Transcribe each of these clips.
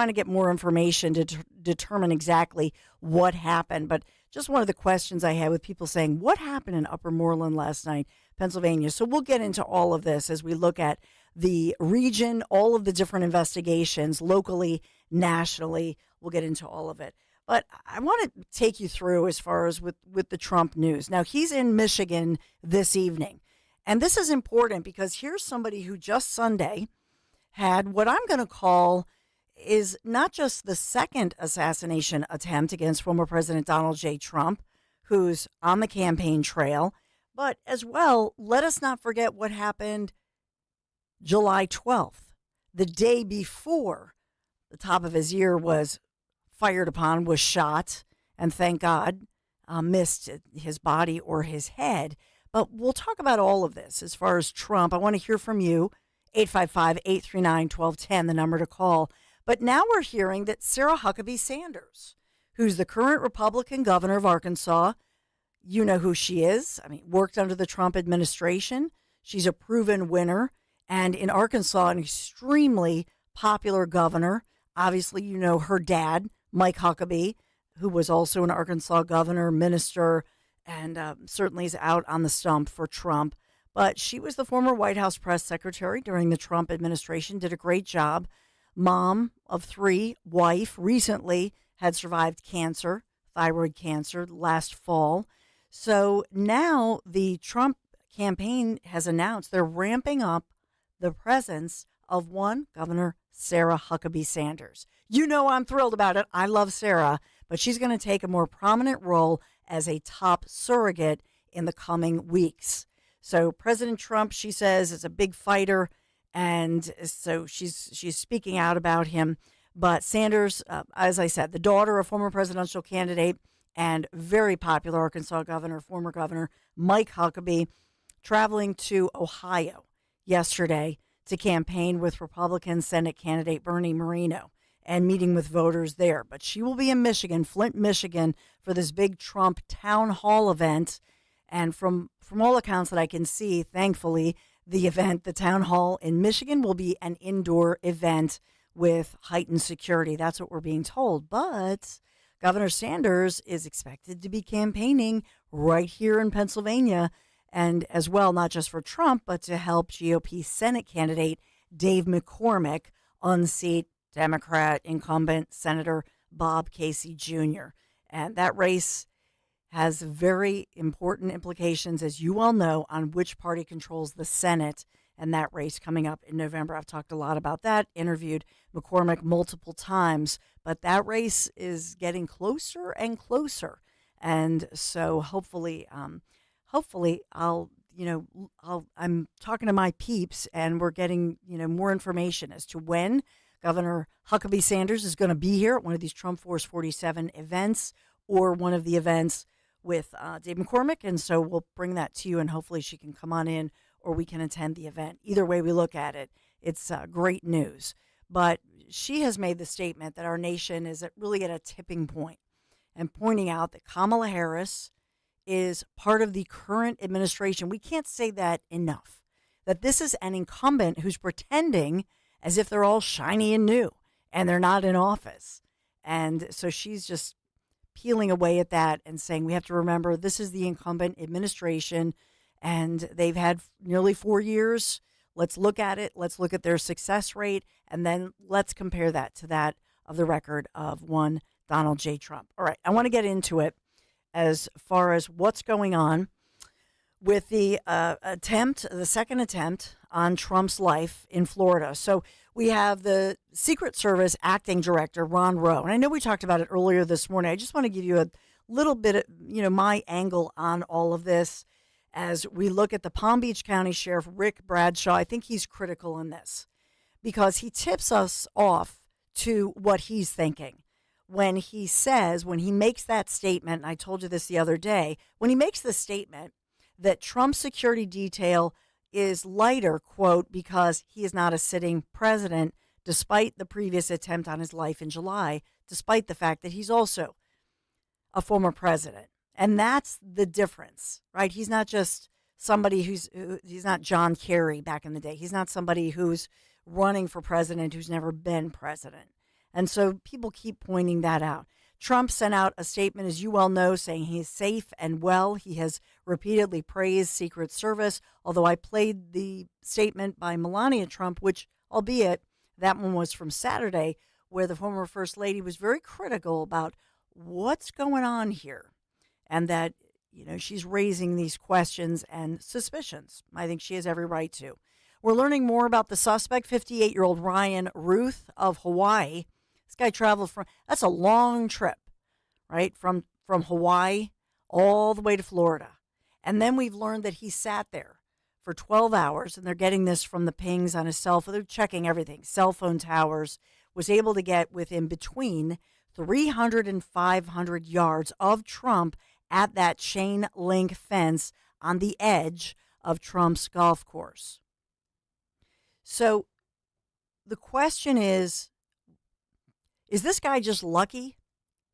trying to get more information to determine exactly what happened. But just one of the questions I had with people saying, what happened in Upper Moreland last night, Pennsylvania? So we'll get into all of this as we look at the region, all of the different investigations locally, nationally. We'll get into all of it. But I want to take you through as far as with the Trump news. Now, he's in Michigan this evening. And this is important because here's somebody who just Sunday had what I'm going to call is not just the second assassination attempt against former President Donald J. Trump, who's on the campaign trail, but as well, let us not forget what happened July 12th, the day before the top of his ear was fired upon, was shot, and thank God missed his body or his head. But we'll talk about all of this as far as Trump. I want to hear from you, 855-839-1210, the number to call. But now we're hearing that Sarah Huckabee Sanders, who's the current Republican governor of Arkansas, you know who she is. I mean, worked under the Trump administration. She's a proven winner. And in Arkansas, an extremely popular governor. Obviously, you know her dad, Mike Huckabee, who was also an Arkansas governor, minister, and certainly is out on the stump for Trump. But she was the former White House press secretary during the Trump administration, did a great job. Mom of three, wife, recently had survived cancer, thyroid cancer, last fall. So now the Trump campaign has announced they're ramping up the presence of one Governor Sarah Huckabee Sanders. You know I'm thrilled about it. I love Sarah, but she's going to take a more prominent role as a top surrogate in the coming weeks. So President Trump, she says, is a big fighter, and so she's speaking out about him. But Sanders, as I said, the daughter of former presidential candidate and very popular Arkansas governor, former governor Mike Huckabee, traveling to Ohio yesterday to campaign with Republican Senate candidate Bernie Moreno and meeting with voters there. But she will be in Michigan, Flint, Michigan, for this big Trump town hall event. And from all accounts that I can see, thankfully, the town hall in Michigan, will be an indoor event with heightened security. That's what we're being told. But Governor Sanders is expected to be campaigning right here in Pennsylvania, and as well, not just for Trump, but to help GOP Senate candidate Dave McCormick unseat Democrat incumbent Senator Bob Casey Jr. And that race has very important implications, as you all know, on which party controls the Senate and that race coming up in November. I've talked a lot about that, interviewed McCormick multiple times, but that race is getting closer and closer. And so hopefully I'm talking to my peeps and we're getting, more information as to when Governor Huckabee Sanders is going to be here at one of these Trump Force 47 events or one of the events with Dave McCormick. And so we'll bring that to you and hopefully she can come on in or we can attend the event. Either way we look at it, it's great news. But she has made the statement that our nation is really at a tipping point and pointing out that Kamala Harris is part of the current administration. We can't say that enough, that this is an incumbent who's pretending as if they're all shiny and new and they're not in office. And so she's just peeling away at that and saying, we have to remember this is the incumbent administration and they've had nearly 4 years. Let's look at it. Let's look at their success rate. And then let's compare that to that of the record of one Donald J. Trump. All right. I want to get into it as far as what's going on with the second attempt on Trump's life in Florida. So we have the Secret Service acting director, Ron Rowe. And I know we talked about it earlier this morning. I just want to give you a little bit of, my angle on all of this as we look at the Palm Beach County Sheriff, Rick Bradshaw. I think he's critical in this because he tips us off to what he's thinking. When he makes that statement, and I told you this the other day, when he makes the statement that Trump's security detail is lighter, quote, because he is not a sitting president, despite the previous attempt on his life in July, despite the fact that he's also a former president. And that's the difference, right? He's not just somebody he's not John Kerry back in the day. He's not somebody who's running for president who's never been president. And so people keep pointing that out. Trump sent out a statement, as you well know, saying he is safe and well. He has repeatedly praised Secret Service, although I played the statement by Melania Trump, which, albeit that one was from Saturday, where the former First Lady was very critical about what's going on here and that, she's raising these questions and suspicions. I think she has every right to. We're learning more about the suspect, 58-year-old Ryan Ruth of Hawaii. This guy traveled that's a long trip, right? From Hawaii all the way to Florida. And then we've learned that he sat there for 12 hours, and they're getting this from the pings on his cell phone. They're checking everything, cell phone towers, was able to get within between 300 and 500 yards of Trump at that chain link fence on the edge of Trump's golf course. So the question is this guy just lucky?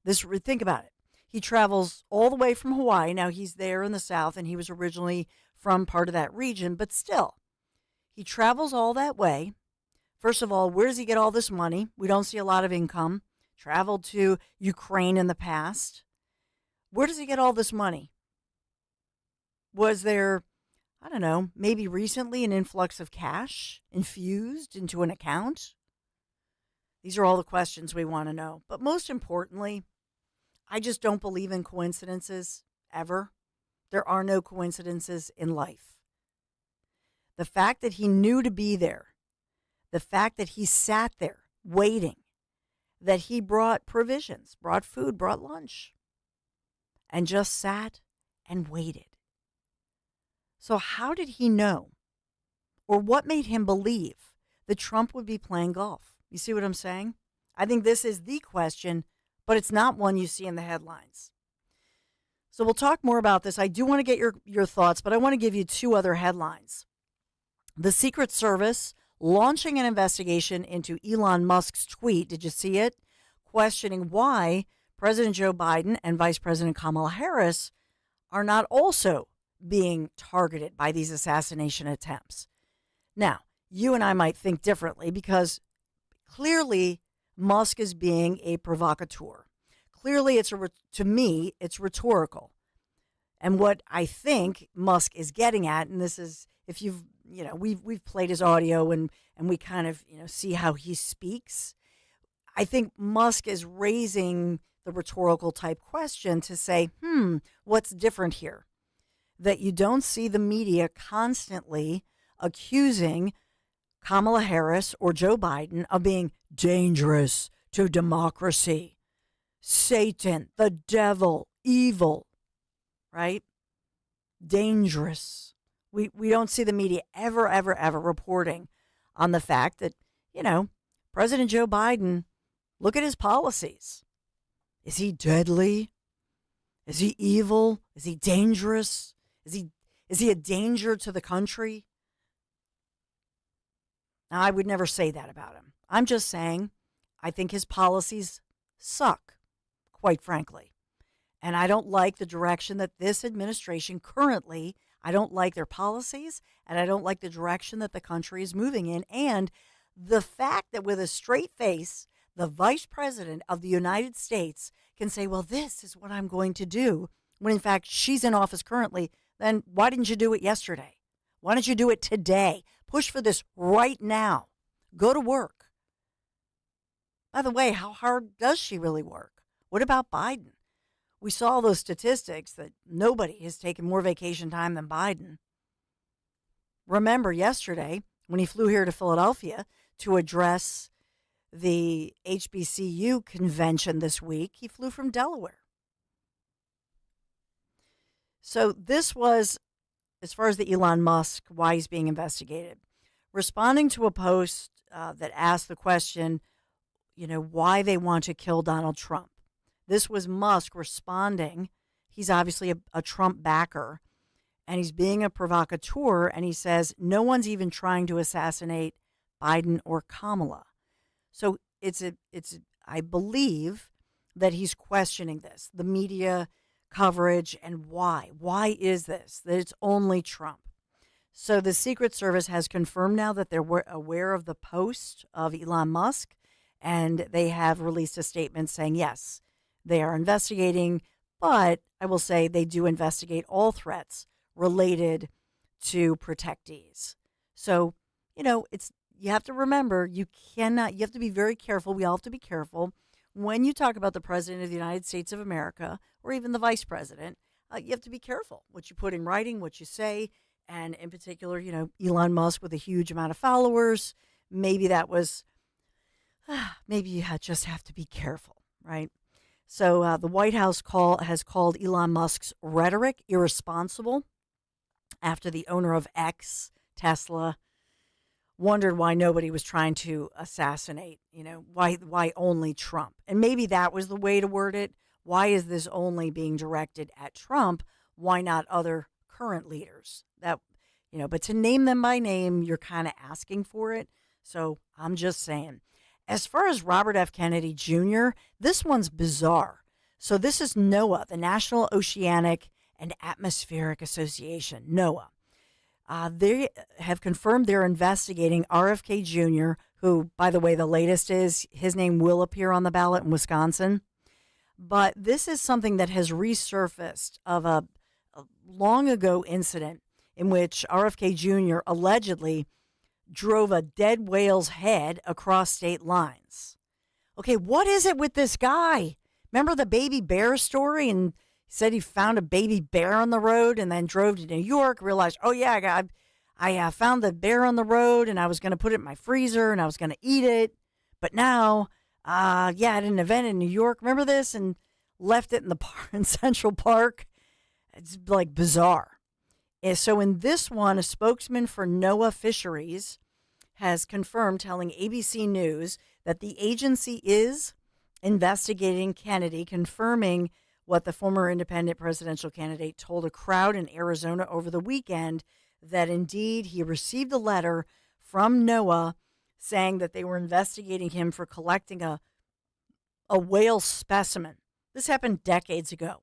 Think about it. He travels all the way from Hawaii. Now he's there in the South, and he was originally from part of that region, but still, he travels all that way. First of all, where does he get all this money? We don't see a lot of income. Traveled to Ukraine in the past. Where does he get all this money? Was there, I don't know, maybe recently an influx of cash infused into an account? These are all the questions we want to know. But most importantly, I just don't believe in coincidences, ever. There are no coincidences in life. The fact that he knew to be there, the fact that he sat there waiting, that he brought provisions, brought food, brought lunch, and just sat and waited. So how did he know, or what made him believe that Trump would be playing golf? You see what I'm saying? I think this is the question, but it's not one you see in the headlines. So we'll talk more about this. I do want to get your thoughts, but I want to give you two other headlines. The Secret Service launching an investigation into Elon Musk's tweet. Did you see it? Questioning why President Joe Biden and Vice President Kamala Harris are not also being targeted by these assassination attempts. Now, you and I might think differently because clearly Musk is being a provocateur. Clearly, to me, it's rhetorical. And what I think Musk is getting at, and this is, if we've played his audio and we kind of, see how he speaks. I think Musk is raising the rhetorical type question to say, what's different here? That you don't see the media constantly accusing Kamala Harris or Joe Biden of being dangerous to democracy, Satan, the devil, evil, right? Dangerous. We don't see the media ever reporting on the fact that, President Joe Biden, look at his policies. Is he deadly? Is he evil? Is he dangerous? Is he a danger to the country? Now, I would never say that about him. I'm just saying I think his policies suck, quite frankly. And I don't like the direction that this administration currently, I don't like their policies, and I don't like the direction that the country is moving in. And the fact that with a straight face, the vice president of the United States can say, well, this is what I'm going to do, when in fact she's in office currently, then why didn't you do it yesterday? Why don't you do it today? Push for this right now. Go to work. By the way, how hard does she really work? What about Biden? We saw those statistics that nobody has taken more vacation time than Biden. Remember yesterday when he flew here to Philadelphia to address the HBCU convention this week, he flew from Delaware. So this was, as far as the Elon Musk, why he's being investigated, responding to a post that asked the question, why they want to kill Donald Trump. This was Musk responding. He's obviously a Trump backer, and he's being a provocateur, and he says no one's even trying to assassinate Biden or Kamala. So I believe that he's questioning this, the media coverage, and why. Why is this? That it's only Trump. So the Secret Service has confirmed now that they're aware of the post of Elon Musk, And they have released a statement saying, yes, they are investigating, but I will say they do investigate all threats related to protectees. So, it's you have to remember you have to be very careful. We all have to be careful when you talk about the president of the United States of America or even the vice president. You have to be careful what you put in writing, what you say, and in particular, Elon Musk with a huge amount of followers. Maybe that was, maybe you just have to be careful, right? So the White House has called Elon Musk's rhetoric irresponsible after the owner of X, Tesla, wondered why nobody was trying to assassinate, why only Trump. And maybe that was the way to word it. Why is this only being directed at Trump? Why not other current leaders? But to name them by name, you're kind of asking for it. So I'm just saying. As far as Robert F. Kennedy Jr., this one's bizarre. So this is NOAA, the National Oceanic and Atmospheric Association, NOAA. They have confirmed they're investigating RFK Jr., who, by the way, the latest is his name will appear on the ballot in Wisconsin. But this is something that has resurfaced of a long ago incident in which RFK Jr. allegedly drove a dead whale's head across state lines. Okay, what is it with this guy? Remember the baby bear story? And said he found a baby bear on the road and then drove to New York, realized, oh, yeah, I found the bear on the road and I was going to put it in my freezer and I was going to eat it. But now, I did an event in New York. Remember this? And left it in the in Central Park. It's like bizarre. So in this one, a spokesman for NOAA Fisheries has confirmed, telling ABC News, that the agency is investigating Kennedy, confirming what the former independent presidential candidate told a crowd in Arizona over the weekend, that indeed he received a letter from NOAA saying that they were investigating him for collecting a whale specimen. This happened decades ago.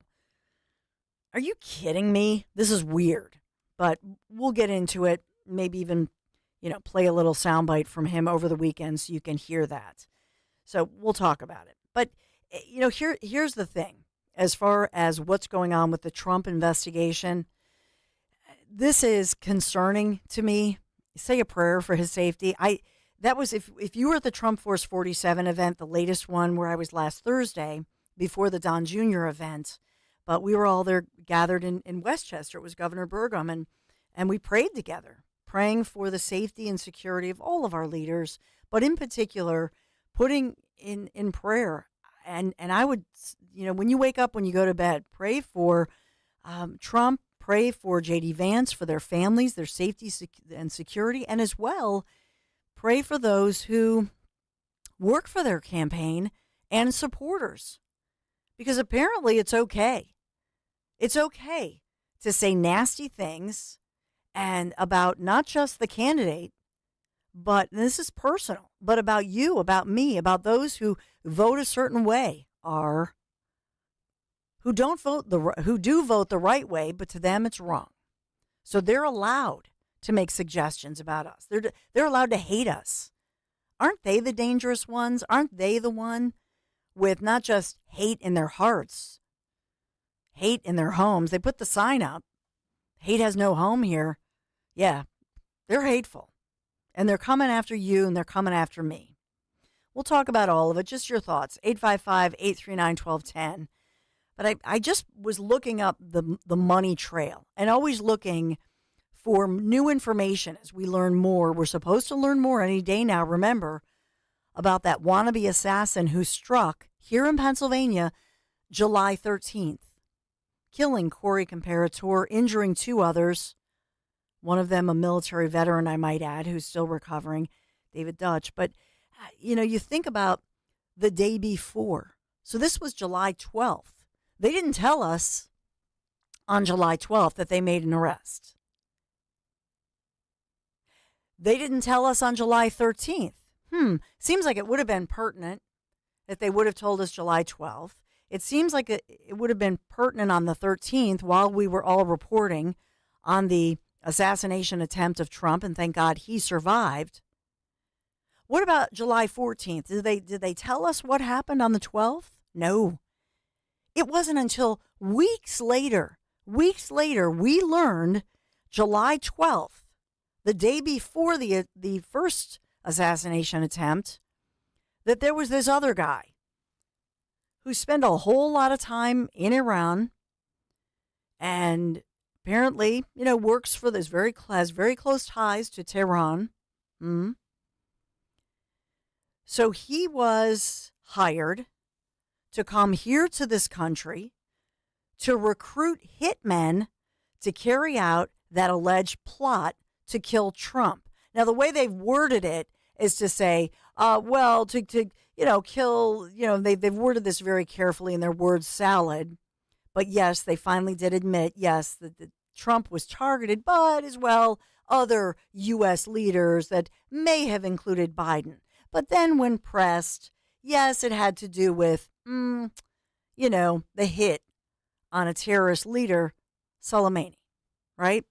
Are you kidding me? This is weird, but we'll get into it. Maybe even, play a little soundbite from him over the weekend so you can hear that. So we'll talk about it. But, here's the thing. As far as what's going on with the Trump investigation, this is concerning to me. Say a prayer for his safety. That was if you were at the Trump Force 47 event, the latest one where I was last Thursday before the Don Jr. event, but we were all there gathered in Westchester. It was Governor Burgum, and we prayed together, praying for the safety and security of all of our leaders, but in particular, putting in prayer. And I would, when you wake up, when you go to bed, pray for Trump, pray for J.D. Vance, for their families, their safety and security, and as well, pray for those who work for their campaign and supporters. Because apparently it's okay. It's okay to say nasty things and about not just the candidate, but this is personal, but about you, about me, about those who vote a certain way, who do vote the right way, but to them it's wrong. So they're allowed to make suggestions about us. They're allowed to hate us. Aren't they the dangerous ones? Aren't they the one with not just hate in their hearts, hate in their homes? They put the sign up, hate has no home here. Yeah, they're hateful. And they're coming after you, and they're coming after me. We'll talk about all of it. Just your thoughts. 855-839-1210. But I just was looking up the money trail and always looking for new information as we learn more. We're supposed to learn more any day now, remember, about that wannabe assassin who struck here in Pennsylvania July 13th, killing Corey Comparator, injuring two others. One of them a military veteran, I might add, who's still recovering, David Dutch. But, you think about the day before. So this was July 12th. They didn't tell us on July 12th that they made an arrest. They didn't tell us on July 13th. Seems like it would have been pertinent that they would have told us July 12th. It seems like it would have been pertinent on the 13th while we were all reporting on the assassination attempt of Trump, and thank God he survived. What about July 14th? Did they tell us what happened on the 12th? No. It wasn't until weeks later, we learned July 12th, the day before the first assassination attempt, that there was this other guy who spent a whole lot of time in Iran and apparently, works for this has very close ties to Tehran. So he was hired to come here to this country to recruit hitmen to carry out that alleged plot to kill Trump. Now, the way they've worded it is to say, kill, they've worded this very carefully in their word salad. But yes, they finally did admit, yes, that Trump was targeted, but as well other U.S. leaders that may have included Biden. But then when pressed, yes, it had to do with, the hit on a terrorist leader, Soleimani, right?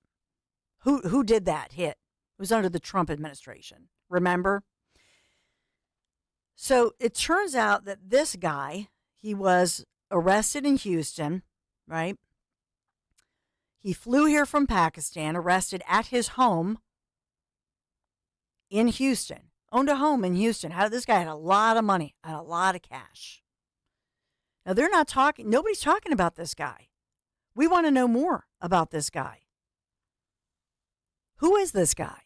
Who did that hit? It was under the Trump administration, remember? So it turns out that this guy, he was arrested in Houston, right? He flew here from Pakistan, arrested at his home in Houston. Owned a home in Houston. This guy had a lot of money, had a lot of cash. Now, nobody's talking about this guy. We want to know more about this guy. Who is this guy?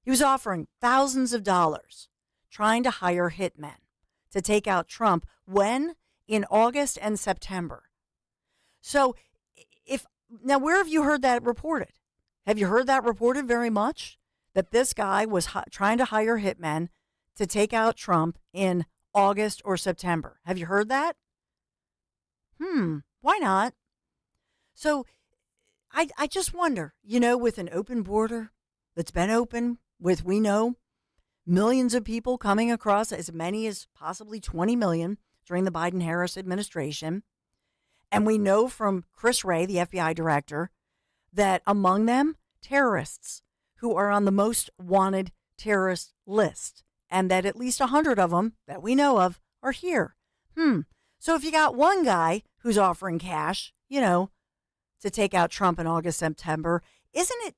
He was offering thousands of dollars, trying to hire hitmen to take out Trump. When? In August and September. So, now where have you heard that reported? Have you heard that reported very much? That this guy was trying to hire hitmen to take out Trump in August or September. Have you heard that? Why not? So I just wonder, with an open border that's been open with, we know, millions of people coming across, as many as possibly 20 million during the Biden-Harris administration. And we know from Chris Wray, the FBI director, that among them, terrorists who are on the most wanted terrorist list, and that at least 100 of them that we know of are here. So if you got one guy who's offering cash, to take out Trump in August, September, isn't it,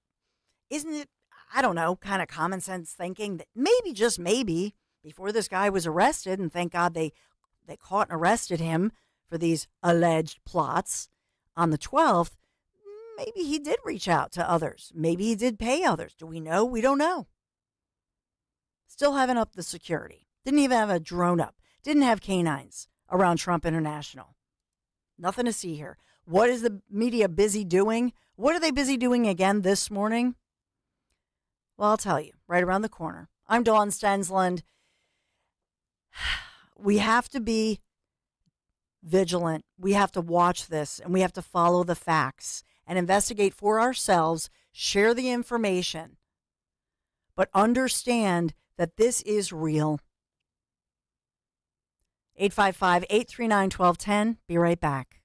I don't know, kind of common sense thinking that maybe, just maybe, before this guy was arrested, and thank God they caught and arrested him for these alleged plots on the 12th, maybe he did reach out to others. Maybe he did pay others. Do we know? We don't know. Still haven't upped the security. Didn't even have a drone up. Didn't have canines around Trump International. Nothing to see here. What is the media busy doing? What are they busy doing again this morning? Well, I'll tell you, right around the corner. I'm Dawn Stensland. We have to be vigilant. We have to watch this, and we have to follow the facts and investigate for ourselves, share the information, but understand that this is real. 855-839-1210. Be right back.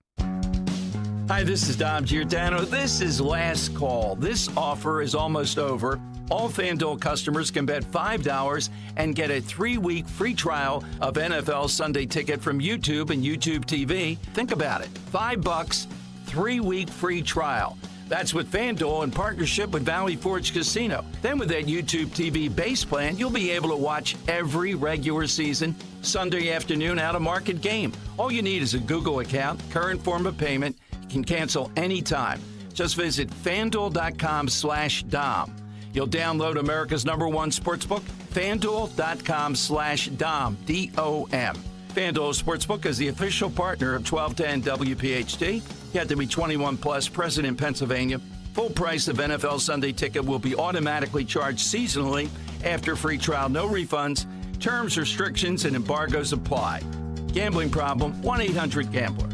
Hi, this is Dom Giordano. This is Last Call. This offer is almost over. All FanDuel customers can bet $5 and get a 3-week free trial of NFL Sunday Ticket from YouTube and YouTube TV. Think about it. $5, 3-week free trial. That's with FanDuel in partnership with Valley Forge Casino. Then with that YouTube TV base plan, you'll be able to watch every regular season Sunday afternoon out-of-market game. All you need is a Google account, current form of payment. You can cancel anytime. Just visit FanDuel.com/Dom. You'll download America's #1 sportsbook, FanDuel.com/Dom, D-O-M. FanDuel Sportsbook is the official partner of 1210 WPHT. You have to be 21 plus, present in Pennsylvania. Full price of NFL Sunday Ticket will be automatically charged seasonally after free trial. No refunds. Terms, restrictions, and embargoes apply. Gambling problem? 1-800-GAMBLER.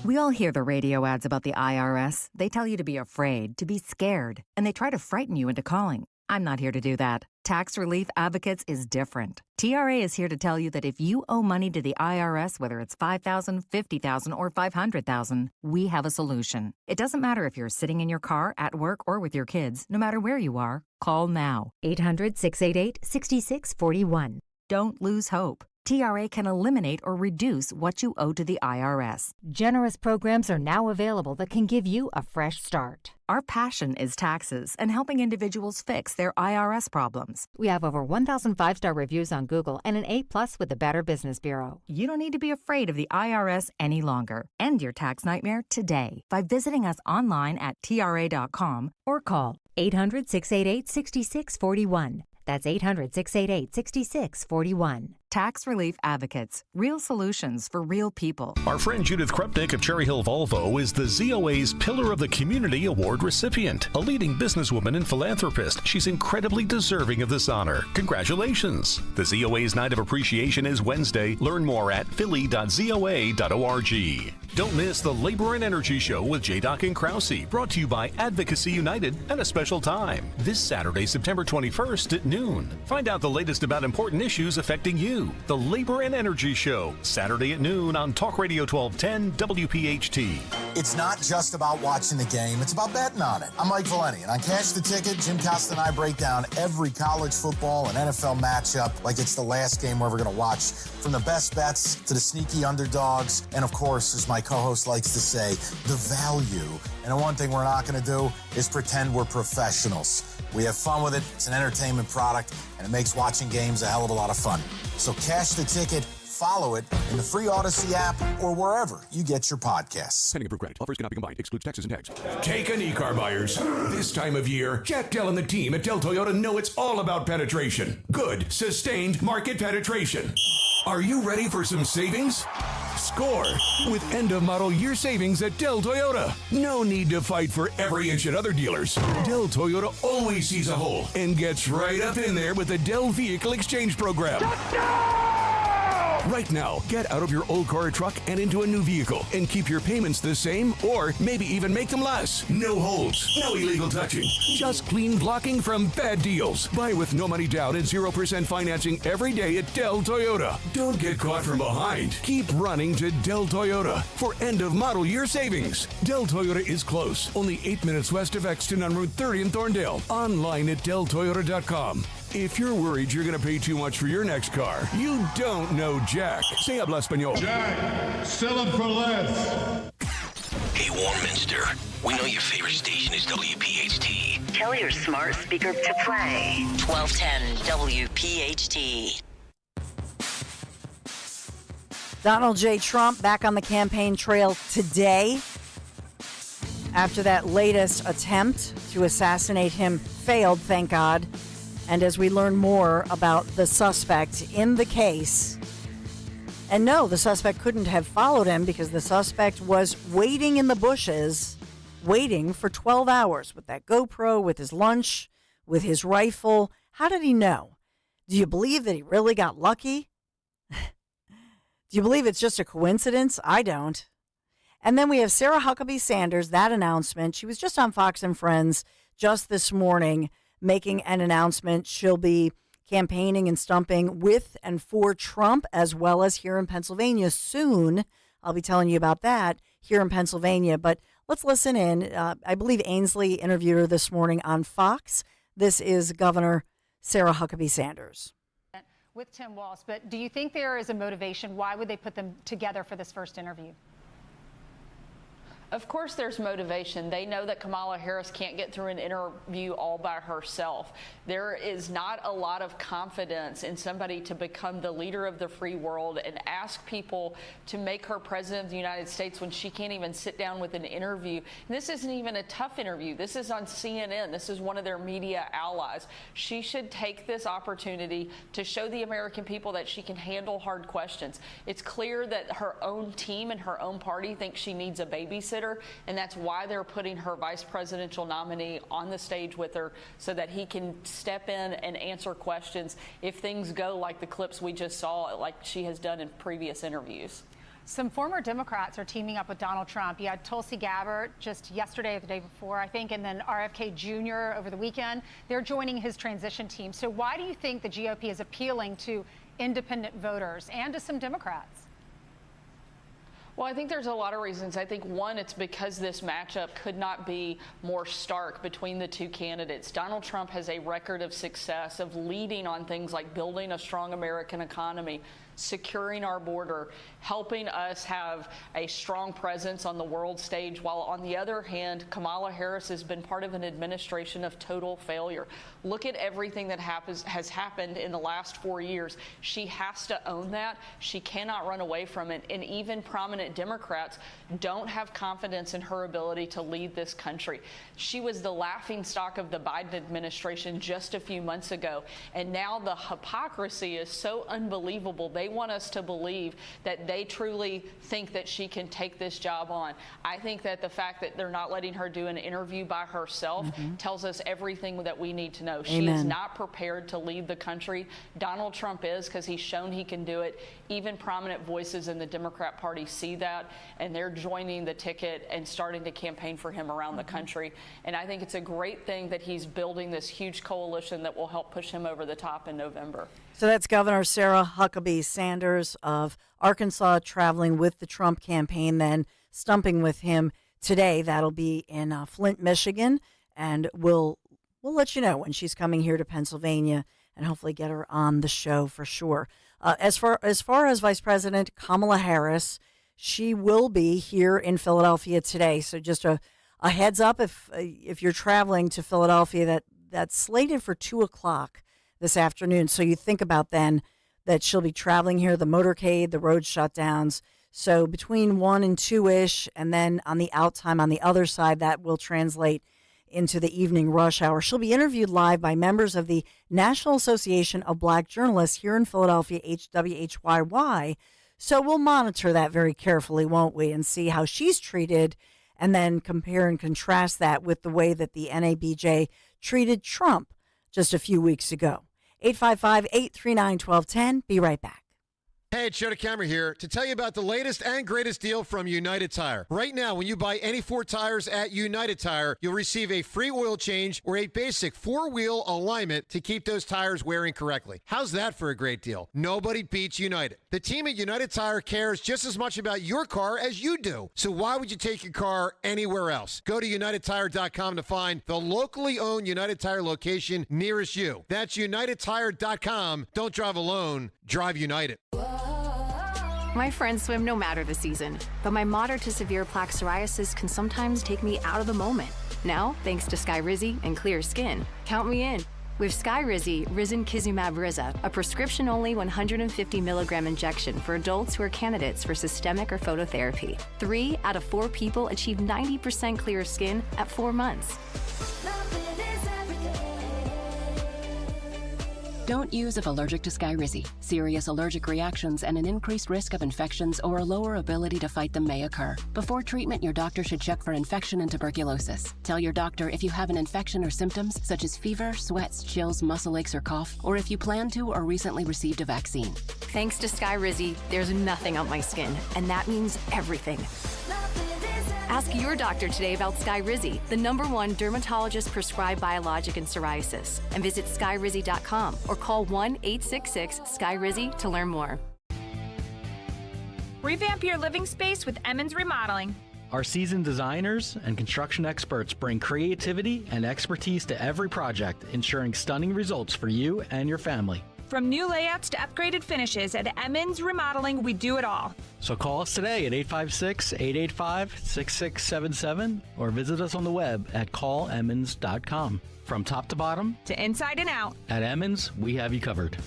We all hear the radio ads about the IRS. They tell you to be afraid, to be scared, and they try to frighten you into calling. I'm not here to do that. Tax Relief Advocates is different. TRA is here to tell you that if you owe money to the IRS, whether it's $5,000, $50,000, or $500,000, we have a solution. It doesn't matter if you're sitting in your car, at work, or with your kids. No matter where you are, call now. 800-688-6641. Don't lose hope. TRA can eliminate or reduce what you owe to the IRS. Generous programs are now available that can give you a fresh start. Our passion is taxes and helping individuals fix their IRS problems. We have over 1,000 5-star reviews on Google and an A+ with the Better Business Bureau. You don't need to be afraid of the IRS any longer. End your tax nightmare today by visiting us online at TRA.com Or call 800-688-6641. That's 800-688-6641. Tax Relief Advocates. Real solutions for real people. Our friend Judith Krupnick of Cherry Hill Volvo is the ZOA's Pillar of the Community Award recipient. A leading businesswoman and philanthropist, she's incredibly deserving of this honor. Congratulations. The ZOA's Night of Appreciation is Wednesday. Learn more at philly.zoa.org. Don't miss the Labor and Energy Show with J-Doc and Krause, brought to you by Advocacy United at a special time. This Saturday, September 21st at noon. Find out the latest about important issues affecting you. The Labor and Energy Show, Saturday at noon on Talk Radio 1210 WPHT. It's not just about watching the game, it's about betting on it. I'm Mike Valeni, and on Cash the Ticket, Jim Costa and I break down every college football and NFL matchup like it's the last game we're ever going to watch. From the best bets to the sneaky underdogs, and of course, as my co-host likes to say, the value. And the one thing we're not going to do is pretend we're professionals. We have fun with it, it's an entertainment product, and it makes watching games a hell of a lot of fun. So Cash the Ticket, follow it in the free Odyssey app or wherever you get your podcasts. Pending approved credit. Offers cannot be combined. Excludes taxes and tags. Take an e-car, buyers. This time of year, Jack Dell and the team at Dell Toyota know it's all about penetration. Good, sustained market penetration. Are you ready for some savings? Score with end-of-model year savings at Dell Toyota. No need to fight for every inch at other dealers. Dell Toyota always sees a hole and gets right up in there with the Dell Vehicle Exchange Program. Right now, get out of your old car or truck and into a new vehicle and keep your payments the same or maybe even make them less. No holds, no illegal touching, just clean blocking from bad deals. Buy with no money down and 0% financing every day at Dell Toyota. Don't get caught from behind. Keep running to Dell Toyota for end of model year savings. Dell Toyota is close, only 8 minutes west of Exton on Route 30 in Thorndale. Online at DellToyota.com. If you're worried you're going to pay too much for your next car, you don't know Jack. Say habla español. Jack, sell them for less. Hey, Warminster, we know your favorite station is WPHT. Tell your smart speaker to play 1210 WPHT. Donald J. Trump back on the campaign trail today after that latest attempt to assassinate him failed, thank God. And as we learn more about the suspect in the case, and no, the suspect couldn't have followed him because the suspect was waiting in the bushes, waiting for 12 hours with that GoPro, with his lunch, with his rifle. How did he know? Do you believe that he really got lucky? Do you believe it's just a coincidence? I don't. And then we have Sarah Huckabee Sanders, that announcement. She was just on Fox and Friends just this morning, making an announcement. She'll be campaigning and stumping with and for Trump, as well as here in Pennsylvania soon. I'll be telling you about that here in Pennsylvania. But let's listen in. I believe Ainsley interviewed her this morning on Fox. This is Governor Sarah Huckabee Sanders. With Tim Walz, but do you think there is a motivation? Why would they put them together for this first interview? Of course there's motivation. They know that Kamala Harris can't get through an interview all by herself. There is not a lot of confidence in somebody to become the leader of the free world and ask people to make her president of the United States when she can't even sit down with an interview. And this isn't even a tough interview. This is on CNN. This is one of their media allies. She should take this opportunity to show the American people that she can handle hard questions. It's clear that her own team and her own party think she needs a babysitter, and that's why they're putting her vice presidential nominee on the stage with her so that he can step in and answer questions if things go like the clips we just saw, like she has done in previous interviews. Some former Democrats are teaming up with Donald Trump. You had Tulsi Gabbard just yesterday or the day before, I think, and then RFK Jr. over the weekend. They're joining his transition team. So why do you think the GOP is appealing to independent voters and to some Democrats? Well, I think there's a lot of reasons. I think, one, it's because this matchup could not be more stark between the two candidates. Donald Trump has a record of success of leading on things like building a strong American economy, securing our border, helping us have a strong presence on the world stage, while on the other hand, Kamala Harris has been part of an administration of total failure. Look at everything that has happened in the last 4 years. She has to own that. She cannot run away from it. And even prominent Democrats don't have confidence in her ability to lead this country. She was the laughingstock of the Biden administration just a few months ago. And now the hypocrisy is so unbelievable. They want us to believe that they truly think that she can take this job on. I think that the fact that they're not letting her do an interview by herself tells us everything that we need to know. Amen. She is not prepared to lead the country. Donald Trump is, because he's shown he can do it. Even prominent voices in the Democrat Party see that, and they're joining the ticket and starting to campaign for him around the country. And I think it's a great thing that he's building this huge coalition that will help push him over the top in November. So that's Governor Sarah Huckabee Sanders of Arkansas traveling with the Trump campaign, then stumping with him today. That'll be in Flint, Michigan, and we'll let you know when she's coming here to Pennsylvania and hopefully get her on the show for sure. As far as Vice President Kamala Harris, she will be here in Philadelphia today. So just a heads up if you're traveling to Philadelphia, that's slated for 2:00 this afternoon. So you think about then that she'll be traveling here, the motorcade, the road shutdowns. So between 1 and 2-ish, and then on the out time on the other side, that will translate into the evening rush hour. She'll be interviewed live by members of the National Association of Black Journalists here in Philadelphia, HWHYY. So we'll monitor that very carefully, won't we, and see how she's treated, and then compare and contrast that with the way that the NABJ treated Trump just a few weeks ago. 855-839-1210. Be right back. Hey, it's Joe DeCamera here to tell you about the latest and greatest deal from United Tire. Right now, when you buy any 4 tires at United Tire, you'll receive a free oil change or a basic 4-wheel alignment to keep those tires wearing correctly. How's that for a great deal? Nobody beats United. The team at United Tire cares just as much about your car as you do. So why would you take your car anywhere else? Go to UnitedTire.com to find the locally owned United Tire location nearest you. That's UnitedTire.com. Don't drive alone. Drive United. My friends swim no matter the season, but my moderate to severe plaque psoriasis can sometimes take me out of the moment. Now, thanks to Skyrizi and clear skin, count me in. With Skyrizi, Risankizumab Riza, a prescription-only 150 milligram injection for adults who are candidates for systemic or phototherapy. 3 out of 4 people achieve 90% clear skin at 4 months. Don't use if allergic to Skyrizi. Serious allergic reactions and an increased risk of infections or a lower ability to fight them may occur. Before treatment, your doctor should check for infection and tuberculosis. Tell your doctor if you have an infection or symptoms such as fever, sweats, chills, muscle aches, or cough, or if you plan to or recently received a vaccine. Thanks to Skyrizi, there's nothing on my skin, and that means everything. Ask your doctor today about Skyrizi, the #1 dermatologist-prescribed biologic in psoriasis, and visit skyrizi.com or call 1-866-SKYRIZI to learn more. Revamp your living space with Emmons Remodeling. Our seasoned designers and construction experts bring creativity and expertise to every project, ensuring stunning results for you and your family. From new layouts to upgraded finishes, at Emmons Remodeling, we do it all. So call us today at 856-885-6677 or visit us on the web at callemmons.com. From top to bottom, to inside and out, at Emmons, we have you covered.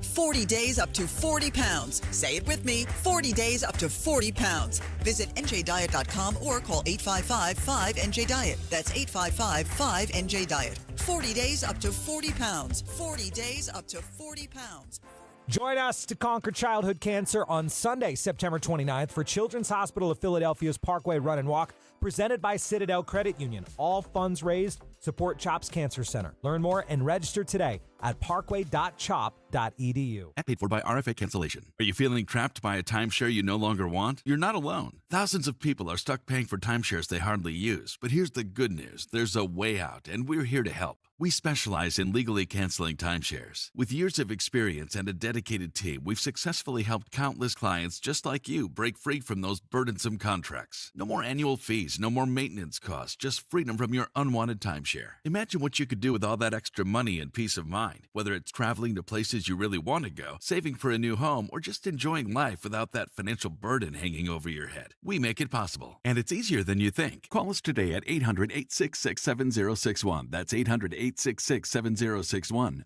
40 days up to 40 pounds. Say it with me, 40 days up to 40 pounds. Visit NJDiet.com or call 855-5NJ-DIET. That's 855-5NJ-DIET. 40 days up to 40 pounds. 40 days up to 40 pounds. Join us to conquer childhood cancer on Sunday, September 29th for Children's Hospital of Philadelphia's Parkway Run and Walk, presented by Citadel Credit Union. All funds raised support CHOPS Cancer Center. Learn more and register today at parkway.chop.edu. And paid for by RFA cancellation. Are you feeling trapped by a timeshare you no longer want? You're not alone. Thousands of people are stuck paying for timeshares they hardly use. But here's the good news. There's a way out, and we're here to help. We specialize in legally canceling timeshares. With years of experience and a dedicated team, we've successfully helped countless clients just like you break free from those burdensome contracts. No more annual fees, no more maintenance costs, just freedom from your unwanted timeshare. Imagine what you could do with all that extra money and peace of mind, whether it's traveling to places you really want to go, saving for a new home, or just enjoying life without that financial burden hanging over your head. We make it possible, and it's easier than you think. Call us today at 800-866-7061. That's 800-866-7061.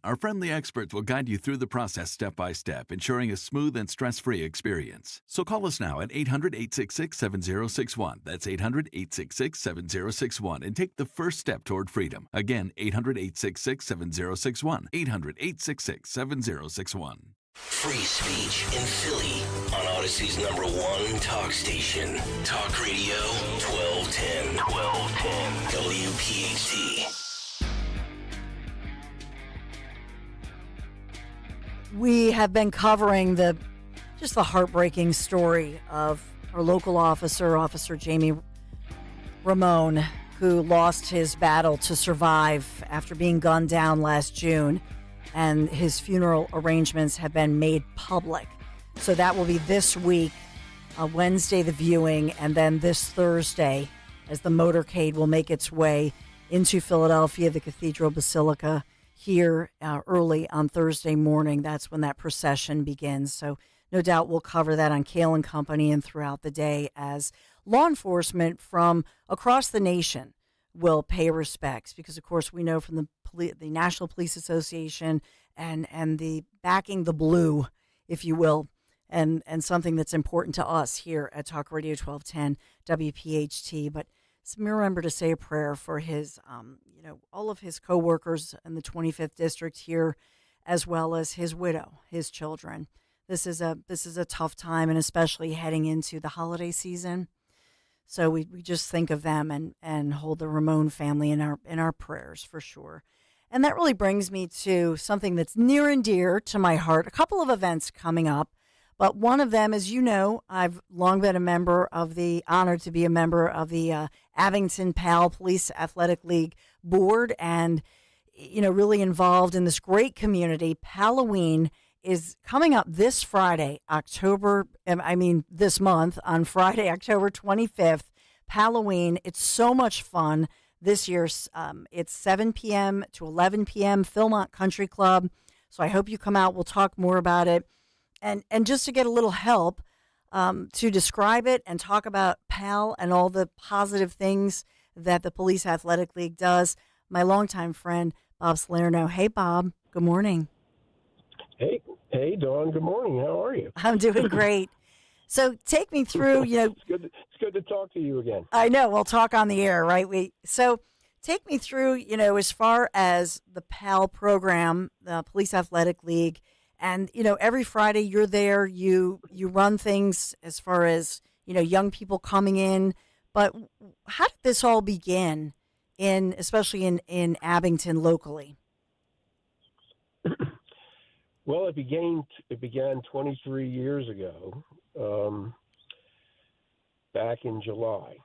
Our friendly experts will guide you through the process step by step, ensuring a smooth and stress-free experience. So call us now at 800-866-7061. That's 800-866-7061 and take the first step toward freedom. Again, 800-866-7061. 800-866-7061. Free speech in Philly on Odyssey's #1 talk station. Talk Radio 1210. WPHT. We have been covering the heartbreaking story of our local officer Jamie Ramone, who lost his battle to survive after being gunned down last June, and his funeral arrangements have been made public. So that will be this week, Wednesday, the viewing, and then this Thursday, as the motorcade will make its way into Philadelphia, the Cathedral Basilica, here early on Thursday morning. That's when that procession begins. So no doubt we'll cover that on Kale and Company and throughout the day as law enforcement from across the nation will pay respects, because, of course, we know from the National Police Association and the backing the blue, if you will, and something that's important to us here at Talk Radio 1210 WPHT. But remember to say a prayer for his, all of his coworkers in the 25th district here, as well as his widow, his children. This is a tough time, and especially heading into the holiday season. So we just think of them and hold the Ramone family in our prayers for sure. And that really brings me to something that's near and dear to my heart. A couple of events coming up. But one of them, as you know, I've long been honored to be a member of the Abington PAL Police Athletic League board, and, really involved in this great community. Halloween is coming up this Friday, this month, on Friday, October 25th. Halloween, it's so much fun. This year, it's 7 p.m. to 11 p.m., Philmont Country Club. So I hope you come out. We'll talk more about it. And just to get a little help to describe it and talk about PAL and all the positive things that the Police Athletic League does, my longtime friend, Bob Salerno. Hey, Bob. Good morning. Hey, Dawn. Good morning. How are you? I'm doing great. So take me through, It's good to talk to you again. I know. We'll talk on the air, right? So take me through, as far as the PAL program, the Police Athletic League. And, every Friday you're there, you run things as far as, young people coming in. But how did this all begin, especially in Abington locally? Well, it began 23 years ago, back in July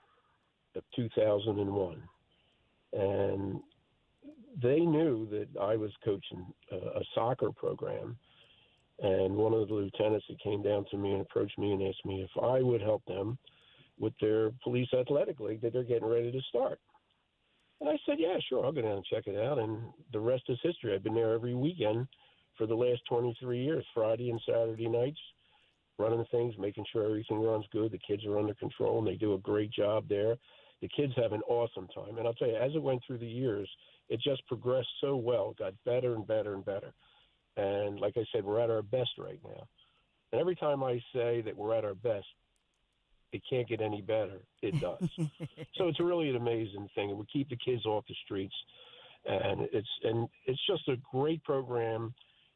of 2001. And they knew that I was coaching a soccer program. And one of the lieutenants that came down to me and approached me and asked me if I would help them with their police athletic league that they're getting ready to start. And I said, yeah, sure, I'll go down and check it out. And the rest is history. I've been there every weekend for the last 23 years, Friday and Saturday nights, running things, making sure everything runs good. The kids are under control, and they do a great job there. The kids have an awesome time. And I'll tell you, as it went through the years, it just progressed so well, got better and better and better. And like I said, we're at our best right now. And every time I say that we're at our best, it can't get any better. It does. So it's really an amazing thing. And we keep the kids off the streets. And it's just a great program.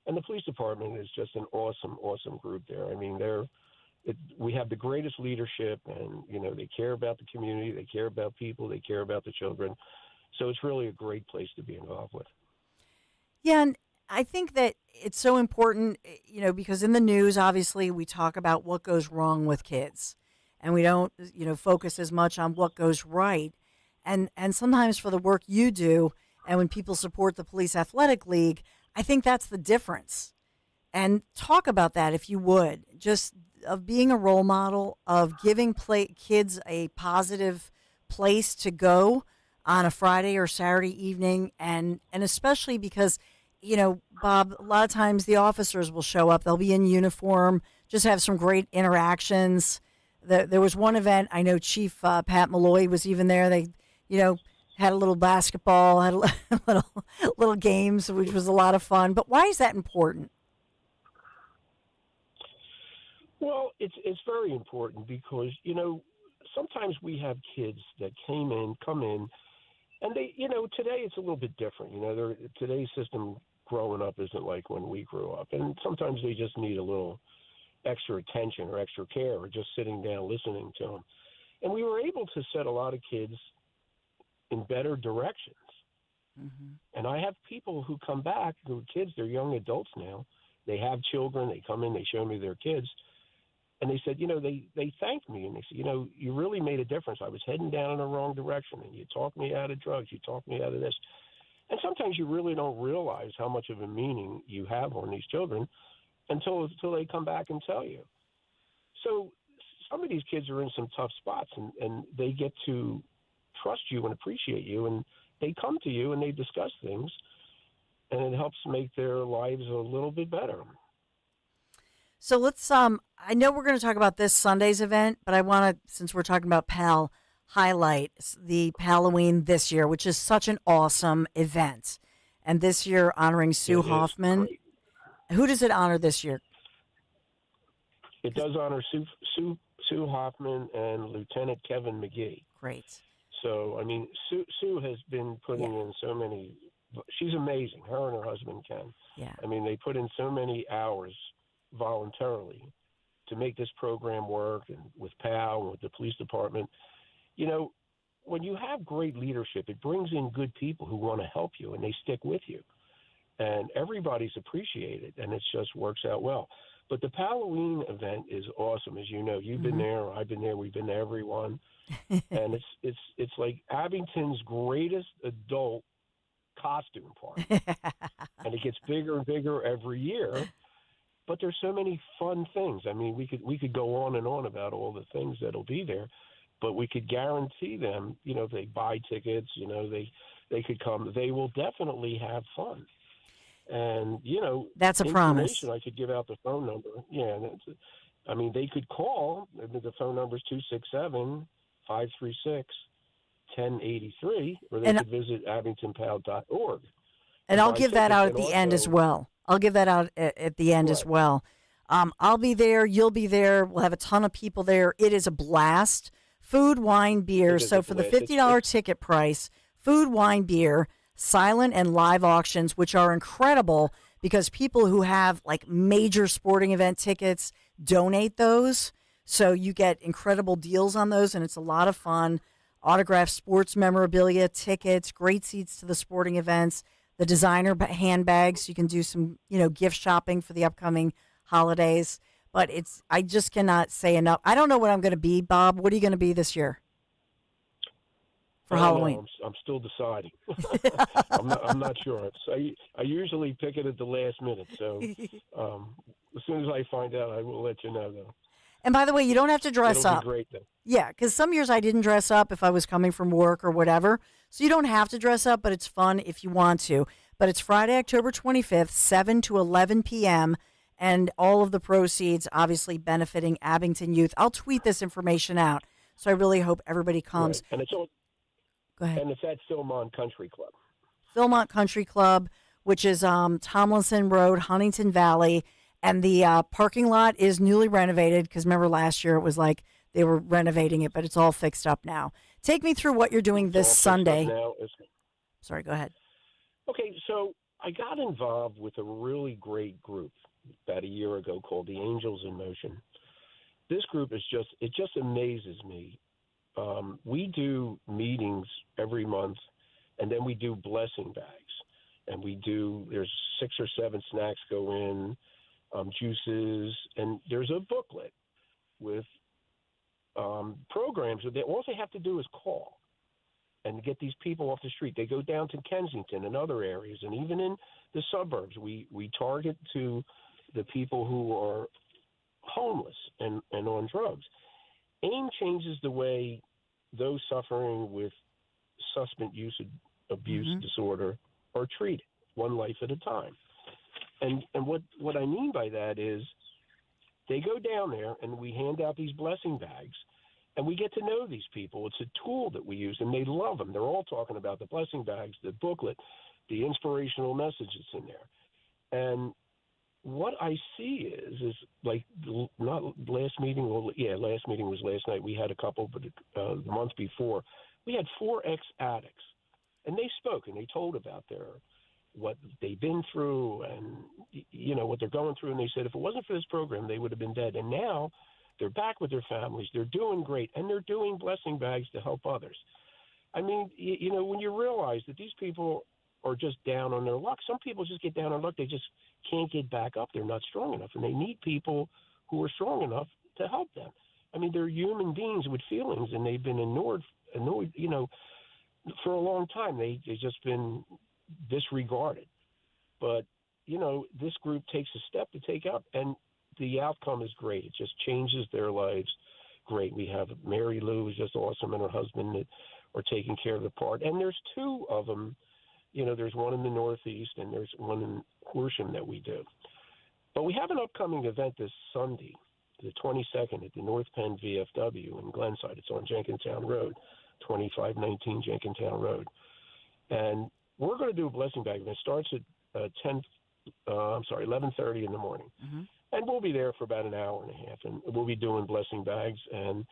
And the police department is just an awesome, awesome group there. I mean, we have the greatest leadership, and, they care about the community. They care about people. They care about the children. So it's really a great place to be involved with. Yeah, I think that it's so important, because in the news, obviously, we talk about what goes wrong with kids, and we don't, focus as much on what goes right. And sometimes for the work you do, and when people support the Police Athletic League, I think that's the difference. And talk about that if you would, just of being a role model, of giving kids a positive place to go on a Friday or Saturday evening, and especially because, Bob, a lot of times the officers will show up. They'll be in uniform, just have some great interactions. There was one event, I know Chief Pat Malloy was even there. They, had a little basketball, had a little games, which was a lot of fun. But why is that important? Well, it's very important because, sometimes we have kids that come in, and they, today it's a little bit different. Today's system growing up isn't like when we grew up. And sometimes they just need a little extra attention or extra care or just sitting down listening to them. And we were able to set a lot of kids in better directions. Mm-hmm. And I have people who come back who are kids, they're young adults now. They have children. They come in, they show me their kids. And they said, they thanked me. And they said, you really made a difference. I was heading down in the wrong direction, and you talked me out of drugs. You talked me out of this. And sometimes you really don't realize how much of a meaning you have on these children until they come back and tell you. So some of these kids are in some tough spots, and they get to trust you and appreciate you, and they come to you and they discuss things, and it helps make their lives a little bit better. So let's, I know we're going to talk about this Sunday's event, but I want to, since we're talking about PAL, highlight the Halloween this year, which is such an awesome event. And this year honoring Sue Hoffman. Who does it honor this year? It does honor Sue Hoffman and Lieutenant Kevin McGee. Great. So, I mean, Sue has been putting in so many, she's amazing. Her and her husband Ken. Yeah. I mean, they put in so many hours voluntarily to make this program work, and with PAL and with the police department. When you have great leadership, it brings in good people who want to help you, and they stick with you. And everybody's appreciated, and it just works out well. But the Halloween event is awesome, as you know. You've been there, I've been there, we've been to every one. And it's like Abington's greatest adult costume party. And it gets bigger and bigger every year. But there's so many fun things. I mean, we could go on and on about all the things that'll be there, but we could guarantee them, if they buy tickets, they could come. They will definitely have fun. And, that's a promise. I could give out the phone number. Yeah. They could call. The phone number is 267-536-1083, or they could visit abingtonpal.org. And I'll give that out at the end as well. I'll give that out at the end as well. I'll be there. You'll be there. We'll have a ton of people there. It is a blast. Food, wine, beer. So for the $50 ticket price, food, wine, beer, silent and live auctions, which are incredible because people who have like major sporting event tickets donate those. So you get incredible deals on those, and it's a lot of fun. Autographed sports memorabilia, tickets, great seats to the sporting events. The designer handbags, you can do some, gift shopping for the upcoming holidays. But I just cannot say enough. I don't know what I'm going to be, Bob. What are you going to be this year for Halloween? I'm still deciding. I'm not sure. I usually pick it at the last minute. So as soon as I find out, I will let you know, though. And by the way, you don't have to dress It'll up. Be great, though. Yeah, because some years I didn't dress up if I was coming from work or whatever. So you don't have to dress up, but it's fun if you want to. But it's Friday, October 25th, 7 to 11 p.m., and all of the proceeds obviously benefiting Abington Youth. I'll tweet this information out, so I really hope everybody comes. Right. And Go ahead. And it's at Philmont Country Club. Philmont Country Club, which is Tomlinson Road, Huntington Valley. And the parking lot is newly renovated because remember last year it was like they were renovating it, but it's all fixed up now. Take me through what you're doing this Sunday. Sorry, go ahead. Okay, so I got involved with a really great group about a year ago called the Angels in Motion. This group is just amazes me. We do meetings every month, and then we do blessing bags. and there's 6 or 7 snacks go in, juices, and there's a booklet with programs. All they have to do is call and get these people off the street. They go down to Kensington and other areas, and even in the suburbs, we target to the people who are homeless and on drugs. AIM changes the way those suffering with substance use abuse disorder are treated, one life at a time. And what I mean by that is they go down there and we hand out these blessing bags, and we get to know these people. It's a tool that we use, and they love them. They're all talking about the blessing bags, the booklet, the inspirational messages in there. And what I see is like not last meeting. Well, yeah, last meeting was last night. We had a couple, but the month before we had 4 ex-addicts, and they spoke and they told about what they've been through and what they're going through. And they said if it wasn't for this program, they would have been dead. And now they're back with their families. They're doing great, and they're doing blessing bags to help others. I mean, when you realize that these people are just down on their luck. Some people just get down on luck. They just can't get back up. They're not strong enough, and they need people who are strong enough to help them. I mean, they're human beings with feelings, and they've been annoyed, for a long time. They've just been disregarded. But, this group takes a step to take up, and the outcome is great. It just changes their lives. Great. We have Mary Lou, who's just awesome, and her husband that are taking care of the part. And there's 2 of them. There's one in the Northeast and there's one in Horsham that we do. But we have an upcoming event this Sunday, the 22nd, at the North Penn VFW in Glenside. It's on Jenkintown Road, 2519 Jenkintown Road. And we're going to do a blessing bag event. It starts at 11:30 in the morning. And we'll be there for about an hour and a half, and we'll be doing blessing bags. And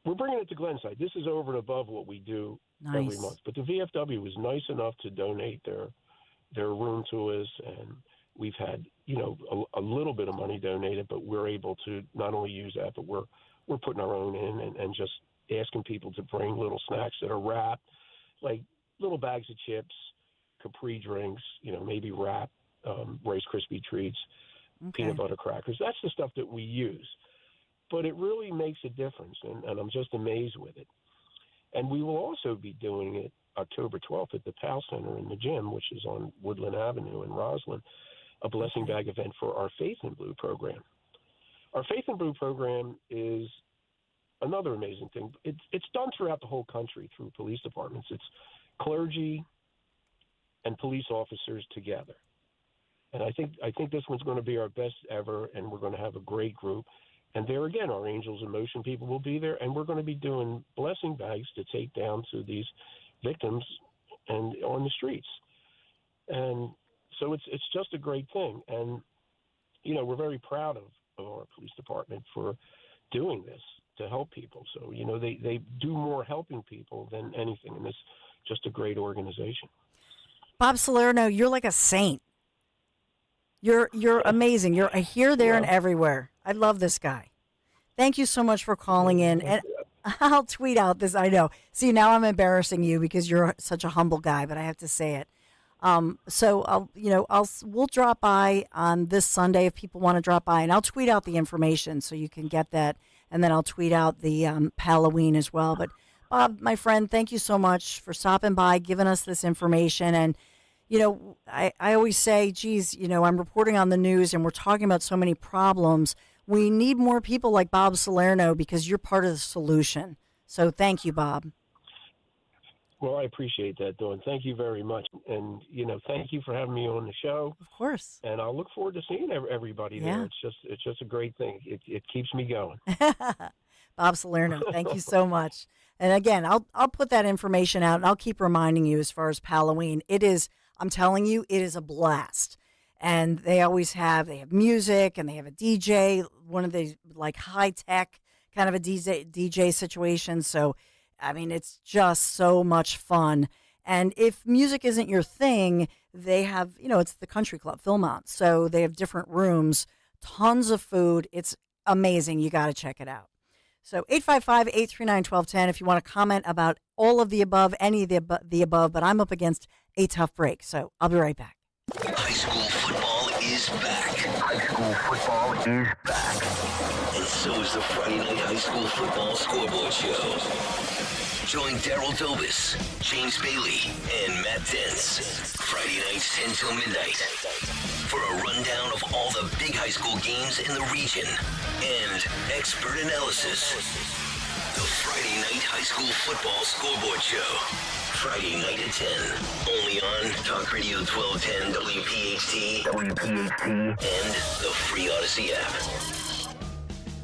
we're bringing it to Glenside. This is over and above what we do every month. But the VFW was nice enough to donate their room to us, and we've had a little bit of money donated, but we're able to not only use that, but we're putting our own in and just asking people to bring little snacks that are wrapped, like little bags of chips, Capri drinks, maybe wrapped Rice Krispie treats, peanut butter crackers. That's the stuff that we use. But it really makes a difference, and I'm just amazed with it. And we will also be doing it October 12th at the PAL Center in the gym, which is on Woodland Avenue in Roslyn, a blessing bag event for our Faith in Blue program. Our Faith in Blue program is another amazing thing. It's done throughout the whole country through police departments. It's clergy and police officers together. And I think this one's going to be our best ever, and we're going to have a great group. And there again, our Angels in Motion people will be there, and we're going to be doing blessing bags to take down to these victims and on the streets. And so it's just a great thing. And, we're very proud of our police department for doing this to help people. So, they do more helping people than anything, and it's just a great organization. Bob Salerno, you're like a saint. You're amazing. You're a here, there, and everywhere. I love this guy. Thank you so much for calling in. And I'll tweet out this. I know. See, now I'm embarrassing you because you're such a humble guy, but I have to say it. So we'll drop by on this Sunday if people want to drop by, and I'll tweet out the information so you can get that, and then I'll tweet out the Halloween as well. But Bob, my friend, thank you so much for stopping by, giving us this information. And I always say, geez, I'm reporting on the news and we're talking about so many problems. We need more people like Bob Salerno because you're part of the solution. So thank you, Bob. Well, I appreciate that, Dawn. Thank you very much. And, thank you for having me on the show. Of course. And I'll look forward to seeing everybody there. It's just a great thing. It keeps me going. Bob Salerno, thank you so much. And again, I'll put that information out, and I'll keep reminding you as far as Halloween. I'm telling you, it is a blast. And they have music, and they have a DJ, one of the like high tech kind of a DJ situation. So, I mean, it's just so much fun. And if music isn't your thing, they have, it's the Country Club, Philmont. So they have different rooms, tons of food. It's amazing. You got to check it out. So 855-839-1210 if you want to comment about all of the above, any of the above, but I'm up against a tough break. So I'll be right back. High school football is back. High school football is back. And so is the Friday Night High School Football Scoreboard Show. Join Daryl Dobis, James Bailey, and Matt Dents. Friday nights 10 till midnight for a rundown of all the big high school games in the region and expert analysis. The Friday Night High School Football Scoreboard Show. Friday night at 10. Only on Talk Radio 1210 WPHT, and the free Odyssey app.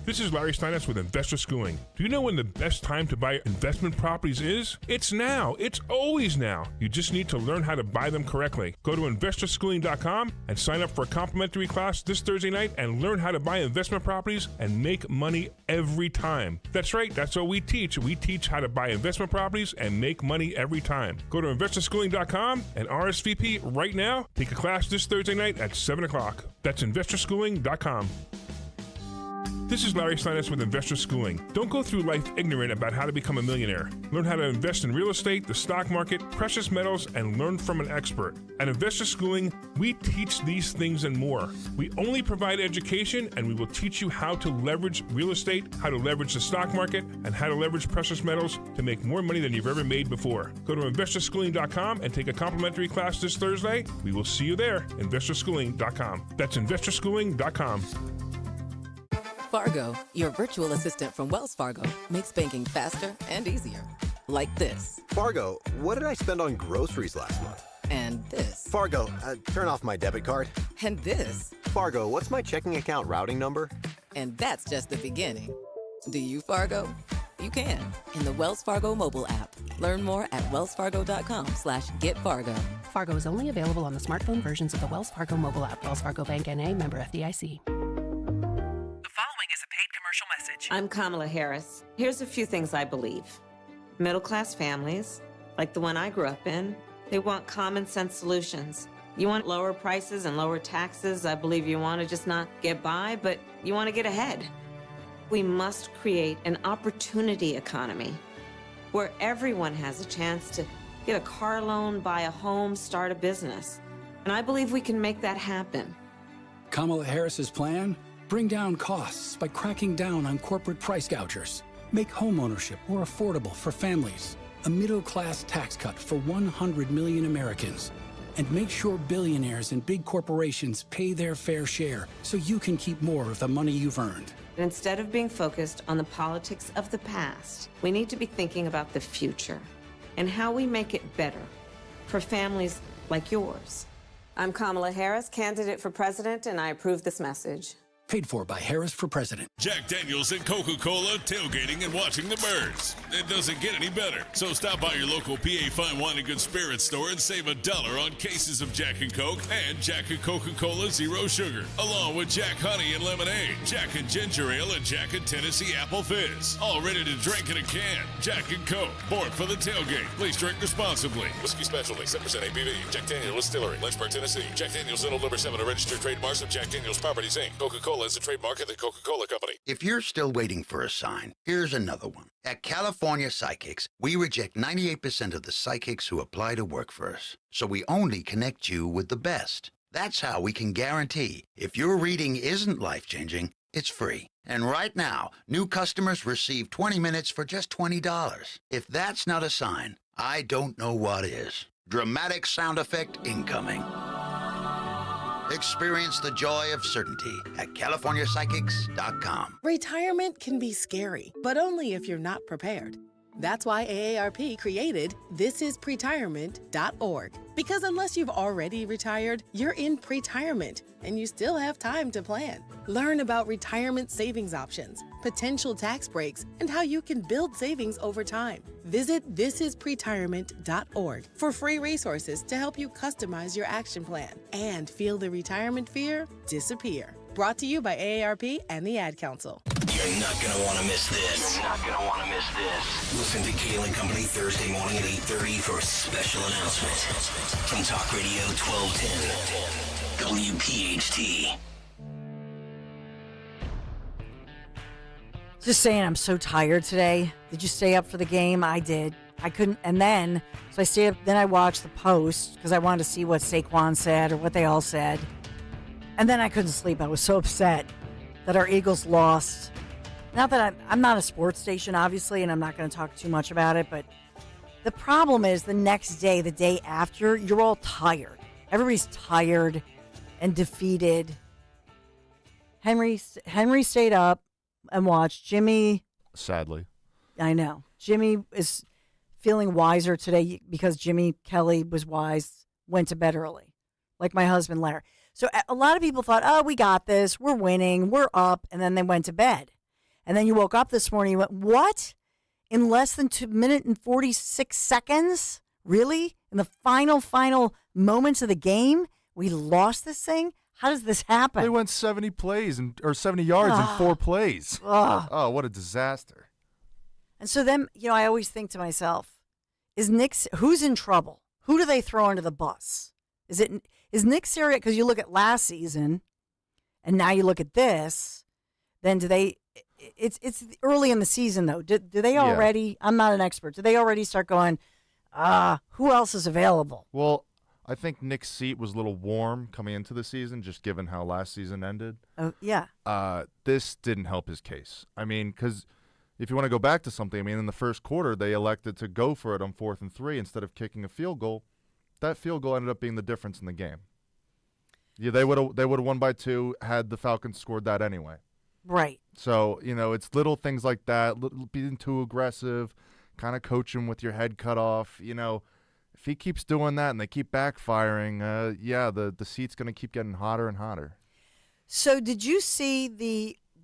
This is Larry Steinitz with Investor Schooling. Do you know when the best time to buy investment properties is? It's now. It's always now. You just need to learn how to buy them correctly. Go to investorschooling.com and sign up for a complimentary class this Thursday night and learn how to buy investment properties and make money every time. That's right. That's what we teach. We teach how to buy investment properties and make money every time. Go to investorschooling.com and RSVP right now. Take a class this Thursday night at 7 o'clock. That's investorschooling.com. This is Larry Steinitz with Investor Schooling. Don't go through life ignorant about how to become a millionaire. Learn how to invest in real estate, the stock market, precious metals, and learn from an expert. At Investor Schooling, we teach these things and more. We only provide education, and we will teach you how to leverage real estate, how to leverage the stock market, and how to leverage precious metals to make more money than you've ever made before. Go to investorschooling.com and take a complimentary class this Thursday. We will see you there. investorschooling.com. That's investorschooling.com. Fargo, your virtual assistant from Wells Fargo, makes banking faster and easier. Like this. Fargo, what did I spend on groceries last month? And this. Fargo, turn off my debit card. And this. Fargo, what's my checking account routing number? And that's just the beginning. Do you, Fargo? You can in the Wells Fargo mobile app. Learn more at wellsfargo.com/getfargo. Fargo is only available on the smartphone versions of the Wells Fargo mobile app. Wells Fargo Bank N.A., member FDIC. I'm Kamala Harris. Here's a few things I believe. Middle-class families, like the one I grew up in, they want common sense solutions. You want lower prices and lower taxes. I believe you want to just not get by, but you want to get ahead. We must create an opportunity economy where everyone has a chance to get a car loan, buy a home, start a business. And I believe we can make that happen. Kamala Harris's plan? Bring down costs by cracking down on corporate price gougers. Make homeownership more affordable for families. A middle-class tax cut for 100 million Americans. And make sure billionaires and big corporations pay their fair share so you can keep more of the money you've earned. Instead of being focused on the politics of the past, we need to be thinking about the future and how we make it better for families like yours. I'm Kamala Harris, candidate for president, and I approve this message. Paid for by Harris for President. Jack Daniels and Coca-Cola tailgating and watching the birds. It doesn't get any better. So stop by your local PA Fine Wine and Good Spirits store and save $1 on cases of Jack and Coke and Jack and Coca-Cola Zero Sugar, along with Jack Honey and Lemonade, Jack and Ginger Ale, and Jack and Tennessee Apple Fizz. All ready to drink in a can. Jack and Coke, born for the tailgate. Please drink responsibly. Whiskey Specialty, 7% ABV. Jack Daniels Distillery, Lynchburg, Tennessee. Jack Daniels and Old Number 7 are registered trademarks of Jack Daniels Properties, Inc. Coca-Cola is a trademark of the Coca-Cola Company. If you're still waiting for a sign, here's another one. At California Psychics, we reject 98% of the psychics who apply to work for us. So we only connect you with the best. That's how we can guarantee if your reading isn't life-changing, it's free. And right now, new customers receive 20 minutes for just $20. If that's not a sign, I don't know what is. Dramatic sound effect incoming. Experience the joy of certainty at CaliforniaPsychics.com. Retirement can be scary, but only if you're not prepared. That's why AARP created thisispretirement.org. Because unless you've already retired, you're in pretirement, and you still have time to plan. Learn about retirement savings options, potential tax breaks, and how you can build savings over time. Visit thisispretirement.org for free resources to help you customize your action plan and feel the retirement fear disappear. Brought to you by AARP and the Ad Council. You're not going to want to miss this. You're not going to want to miss this. Listen to Kale and Company Thursday morning at 8:30 for a special announcement from Talk Radio 1210 WPHT. Just saying, I'm so tired today. Did you stay up for the game? I did. I couldn't. And then, so I stayed up. Then I watched the post because I wanted to see what Saquon said or what they all said. And then I couldn't sleep. I was so upset that our Eagles lost. Not that I'm not a sports station, obviously, and I'm not going to talk too much about it. But the problem is the next day, the day after, you're all tired. Everybody's tired and defeated. Henry stayed up and watched. Jimmy, sadly, I know. Jimmy is feeling wiser today because Jimmy Kelly was wise, went to bed early, like my husband Larry. So a lot of people thought, oh, we got this. We're winning. We're up. And then they went to bed. And then you woke up this morning and went, what? In less than 2 minutes and 46 seconds? Really? In the final moments of the game, we lost this thing? How does this happen? They went 70 plays or 70 yards in 4 plays. Oh, what a disaster. And so then, I always think to myself, who's in trouble? Who do they throw under the bus? Is Nick Sirianni, because you look at last season and now you look at this, then do they, it's early in the season though. Do they already, I'm not an expert, do they already start going, who else is available? Well, I think Nick's seat was a little warm coming into the season, just given how last season ended. Oh, yeah. This didn't help his case. I mean, because if you want to go back to something, in the first quarter, they elected to go for it on 4th and 3 instead of kicking a field goal. That field goal ended up being the difference in the game. Yeah, they would have won by 2 had the Falcons scored that anyway. Right. So, it's little things like that, being too aggressive, kind of coaching with your head cut off, If he keeps doing that and they keep backfiring, the seat's going to keep getting hotter and hotter. So did you see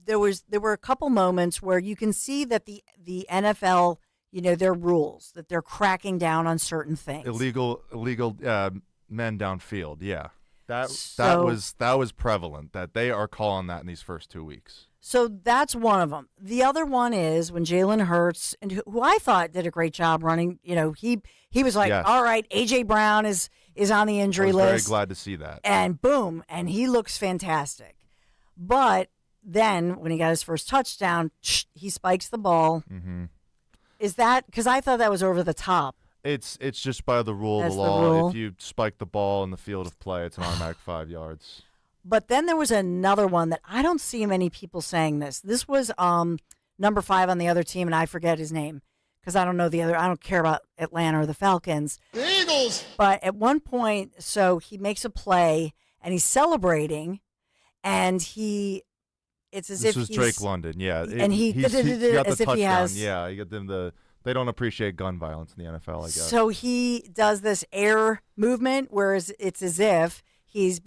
there were a couple moments where you can see that the NFL, their rules, that they're cracking down on certain things. Illegal men downfield, yeah. That was prevalent, that they are calling that in these first 2 weeks. So that's one of them. The other one is when Jalen Hurts, and who I thought did a great job running, he was like, all right, A.J. Brown is on the injury list. I was very glad to see that. And boom, and he looks fantastic. But then when he got his first touchdown, he spikes the ball. Mm-hmm. Is that, because I thought that was over the top. It's just by the rule of the law. If you spike the ball in the field of play, it's an automatic 5 yards. But then there was another one that I don't see many people saying this. This was number 5 on the other team, and I forget his name because I don't know the other. I don't care about Atlanta or the Falcons. The Eagles. But at one point, so he makes a play, and he's celebrating, and it's as if this was Drake London, yeah. And he got the as touchdown. If he has. Yeah, you get them they don't appreciate gun violence in the NFL, I guess. So he does this air movement, whereas it's as if he's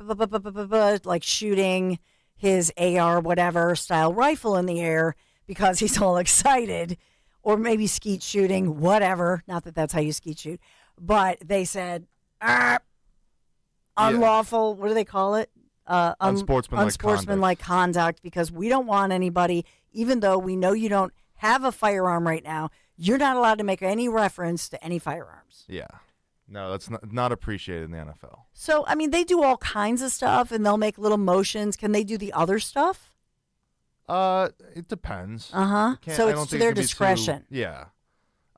like shooting his AR whatever style rifle in the air because he's all excited, or maybe skeet shooting, whatever. Not that that's how you skeet shoot, but they said unlawful. What do they call it? Unsportsmanlike conduct, because we don't want anybody, even though we know you don't have a firearm right now, you're not allowed to make any reference to any firearms. Yeah. No, that's not appreciated in the NFL. So, they do all kinds of stuff, and they'll make little motions. Can they do the other stuff? It depends. So it's to their discretion. Yeah.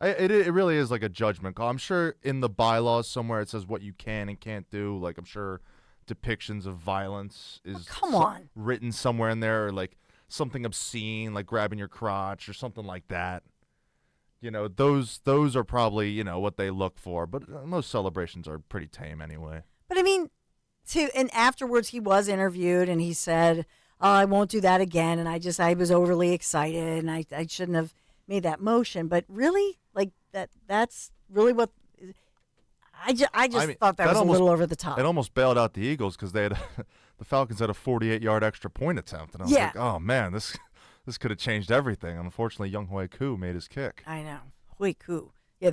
It really is like a judgment call. I'm sure in the bylaws somewhere it says what you can and can't do. Like, I'm sure depictions of violence is written somewhere in there, or like something obscene, like grabbing your crotch or something like that. Those are probably, what they look for. But most celebrations are pretty tame anyway. But and afterwards he was interviewed and he said, I won't do that again. And I was overly excited and I shouldn't have made that motion. But really, like that's really what I just thought that was a little over the top. It almost bailed out the Eagles because they had the Falcons had a 48-yard extra point attempt. And I was like, oh, man, this could have changed everything. Unfortunately, Young Hui Koo made his kick. I know. Hui Koo. Yeah,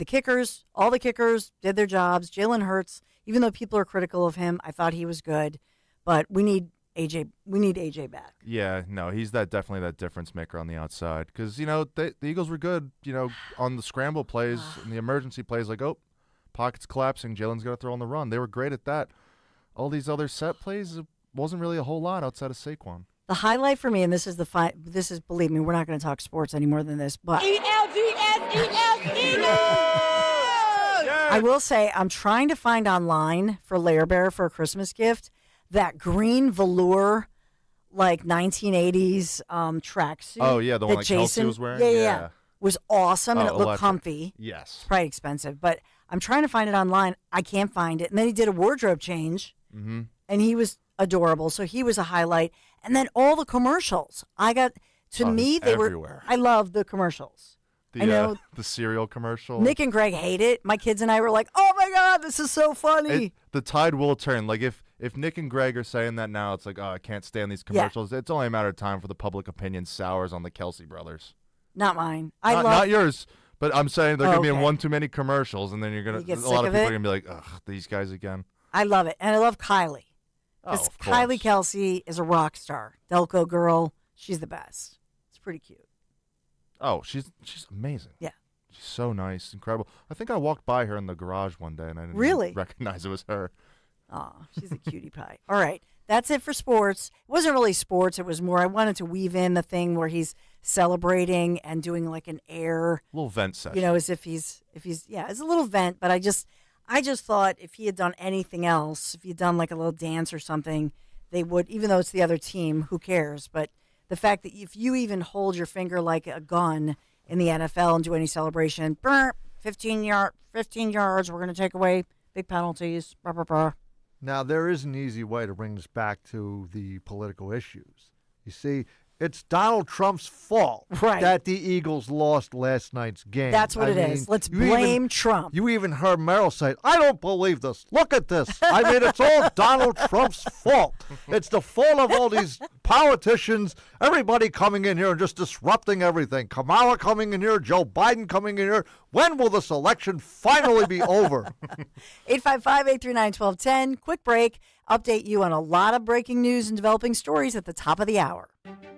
all the kickers did their jobs. Jalen Hurts, even though people are critical of him, I thought he was good. But we need AJ. We need AJ back. Yeah, no, he's definitely that difference maker on the outside. Because, the Eagles were good, on the scramble plays and the emergency plays. Like, pockets collapsing, Jalen's got to throw on the run. They were great at that. All these other set plays, it wasn't really a whole lot outside of Saquon. The highlight for me, and this is believe me, we're not going to talk sports any more than this, but ELGS, Eagles! I will say I'm trying to find online for Lair Bear for a Christmas gift that green velour, like 1980s tracksuit. Oh, yeah, the one that Kelsey was wearing? Yeah. Was awesome, and it looked electric. comfy. Yes. It's probably expensive, but I'm trying to find it online. I can't find it. And then he did a wardrobe change, and he was adorable. So he was a highlight. And then all the commercials. Me, they everywhere. were. I love the commercials. I know the cereal commercial. Nick and Greg hate it. My kids and I were like, "Oh my god, this is so funny." The tide will turn. Like if Nick and Greg are saying that now, it's like, oh, I can't stand these commercials. It's only a matter of time for the public opinion sours on the Kelsey brothers. Not mine. Not yours, but I'm saying they're going to be in okay. one too many commercials, and then a lot of people are going to be like, ugh, these guys again. I love it. And I love Kylie. Because Kylie Kelsey is a rock star. Delco girl. She's the best. It's pretty cute. Oh, she's amazing. Yeah. She's so nice, incredible. I think I walked by her in the garage one day, and I didn't Really? recognize it was her. Aw, she's a cutie pie. All right. That's it for sports. It wasn't really sports. It was more, I wanted to weave in the thing where he's celebrating and doing like an air. Little vent session. You know, as if he's it's a little vent, but I just thought if he had done anything else, if he had done like a little dance or something, they would, even though it's the other team, who cares? But the fact that if you even hold your finger like a gun in the NFL and do any celebration, 15 yards, we're going to take away big penalties, blah, blah, blah. Now, there is an easy way to bring this back to the political issues. You see, it's Donald Trump's fault that the Eagles lost last night's game. That's what it is. Let's blame Trump. You even heard Merrill say, I don't believe this. Look at this. I mean, it's all Donald Trump's fault. It's the fault of all these politicians, everybody coming in here and just disrupting everything. Kamala coming in here, Joe Biden coming in here. When will this election finally be over? 855-839-1210. Quick break. Update you on a lot of breaking news and developing stories at the top of the hour.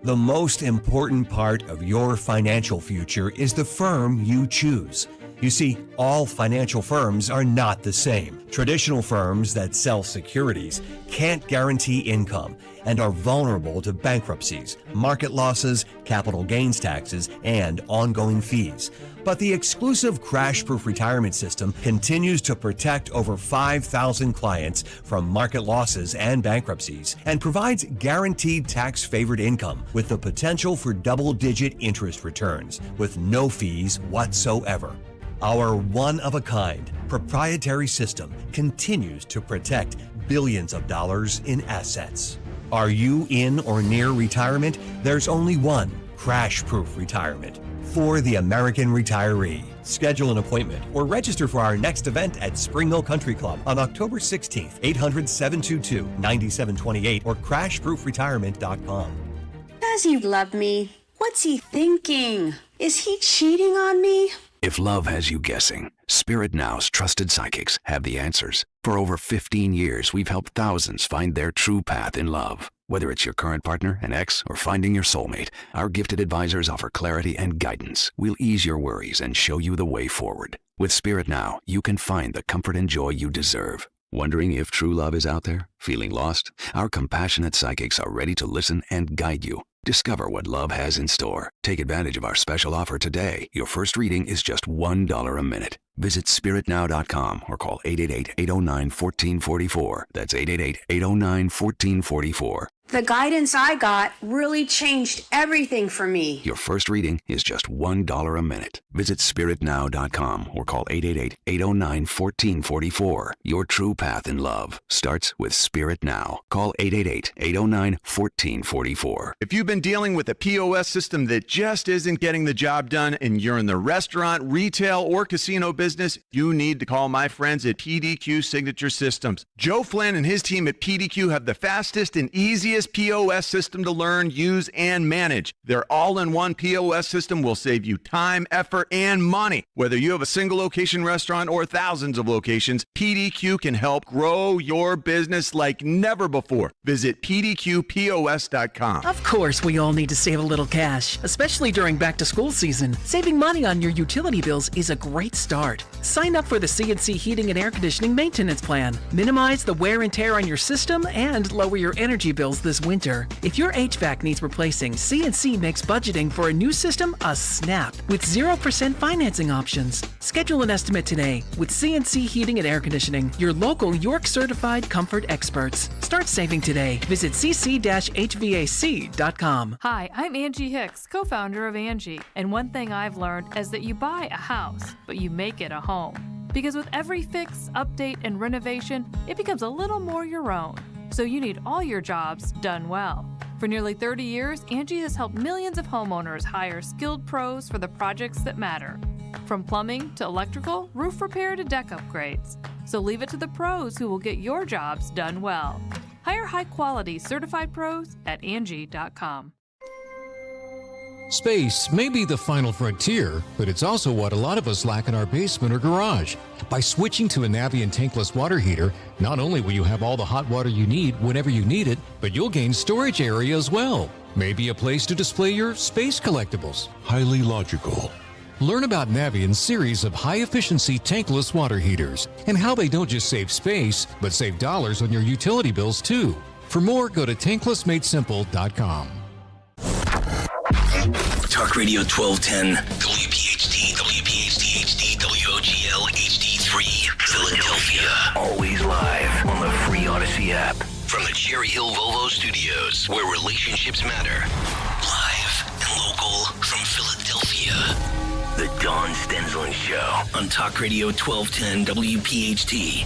The most important part of your financial future is the firm you choose. You see, all financial firms are not the same. Traditional firms that sell securities can't guarantee income and are vulnerable to bankruptcies, market losses, capital gains taxes, and ongoing fees. But the exclusive crash-proof retirement system continues to protect over 5,000 clients from market losses and bankruptcies and provides guaranteed tax-favored income with the potential for double-digit interest returns with no fees whatsoever. Our one-of-a-kind proprietary system continues to protect billions of dollars in assets. Are you in or near retirement? There's only one crash-proof retirement for the American retiree. Schedule an appointment or register for our next event at Spring Mill Country Club on October 16th, 800-722-9728 or crashproofretirement.com. Does he love me? What's he thinking? Is he cheating on me? If love has you guessing, Spirit Now's trusted psychics have the answers. For over 15 years, we've helped thousands find their true path in love. Whether it's your current partner, an ex, or finding your soulmate, our gifted advisors offer clarity and guidance. We'll ease your worries and show you the way forward. With Spirit Now, you can find the comfort and joy you deserve. Wondering if true love is out there? Feeling lost? Our compassionate psychics are ready to listen and guide you. Discover what love has in store. Take advantage of our special offer today. Your first reading is just $1 a minute. Visit spiritnow.com or call 888-809-1444. That's 888-809-1444. The guidance I got really changed everything for me. Your first reading is just $1 a minute. Visit spiritnow.com or call 888-809-1444. Your true path in love starts with Spirit Now. Call 888-809-1444. If you've been dealing with a POS system that just isn't getting the job done and you're in the restaurant, retail, or casino business, you need to call my friends at PDQ Signature Systems. Joe Flynn and his team at PDQ have the fastest and easiest POS system to learn, use, and manage. Their all-in-one POS system will save you time, effort, and money. Whether you have a single location restaurant or thousands of locations, PDQ can help grow your business like never before. Visit pdqpos.com. Of course, we all need to save a little cash, especially during back-to-school season. Saving money on your utility bills is a great start. Sign up for the CNC Heating and Air Conditioning Maintenance Plan. Minimize the wear and tear on your system and lower your energy bills this this winter. If your HVAC needs replacing, C&C makes budgeting for a new system a snap with 0% financing options. Schedule an estimate today with C&C Heating and Air Conditioning, your local York certified comfort experts. Start saving today. Visit cc-hvac.com. Hi, I'm Angie Hicks, co-founder of Angie. And one thing I've learned is that you buy a house, but you make it a home. Because with every fix, update, and renovation, it becomes a little more your own. So you need all your jobs done well. For nearly 30 years, Angie has helped millions of homeowners hire skilled pros for the projects that matter. From plumbing to electrical, roof repair to deck upgrades. So leave it to the pros who will get your jobs done well. Hire high-quality certified pros at Angie.com. Space may be the final frontier, but it's also what a lot of us lack in our basement or garage. By switching to a Navien tankless water heater, not only will you have all the hot water you need whenever you need it, but you'll gain storage area as well. Maybe a place to display your space collectibles. Highly logical. Learn about Navien's series of high-efficiency tankless water heaters and how they don't just save space, but save dollars on your utility bills too. For more, go to tanklessmadesimple.com. Talk Radio 1210, WPHT, WPHT HD, WOGL HD3, Philadelphia. Always live on the free Odyssey app. From the Cherry Hill Volvo Studios, where relationships matter. Live and local from Philadelphia. The Dawn Stensland Show on Talk Radio 1210, WPHT.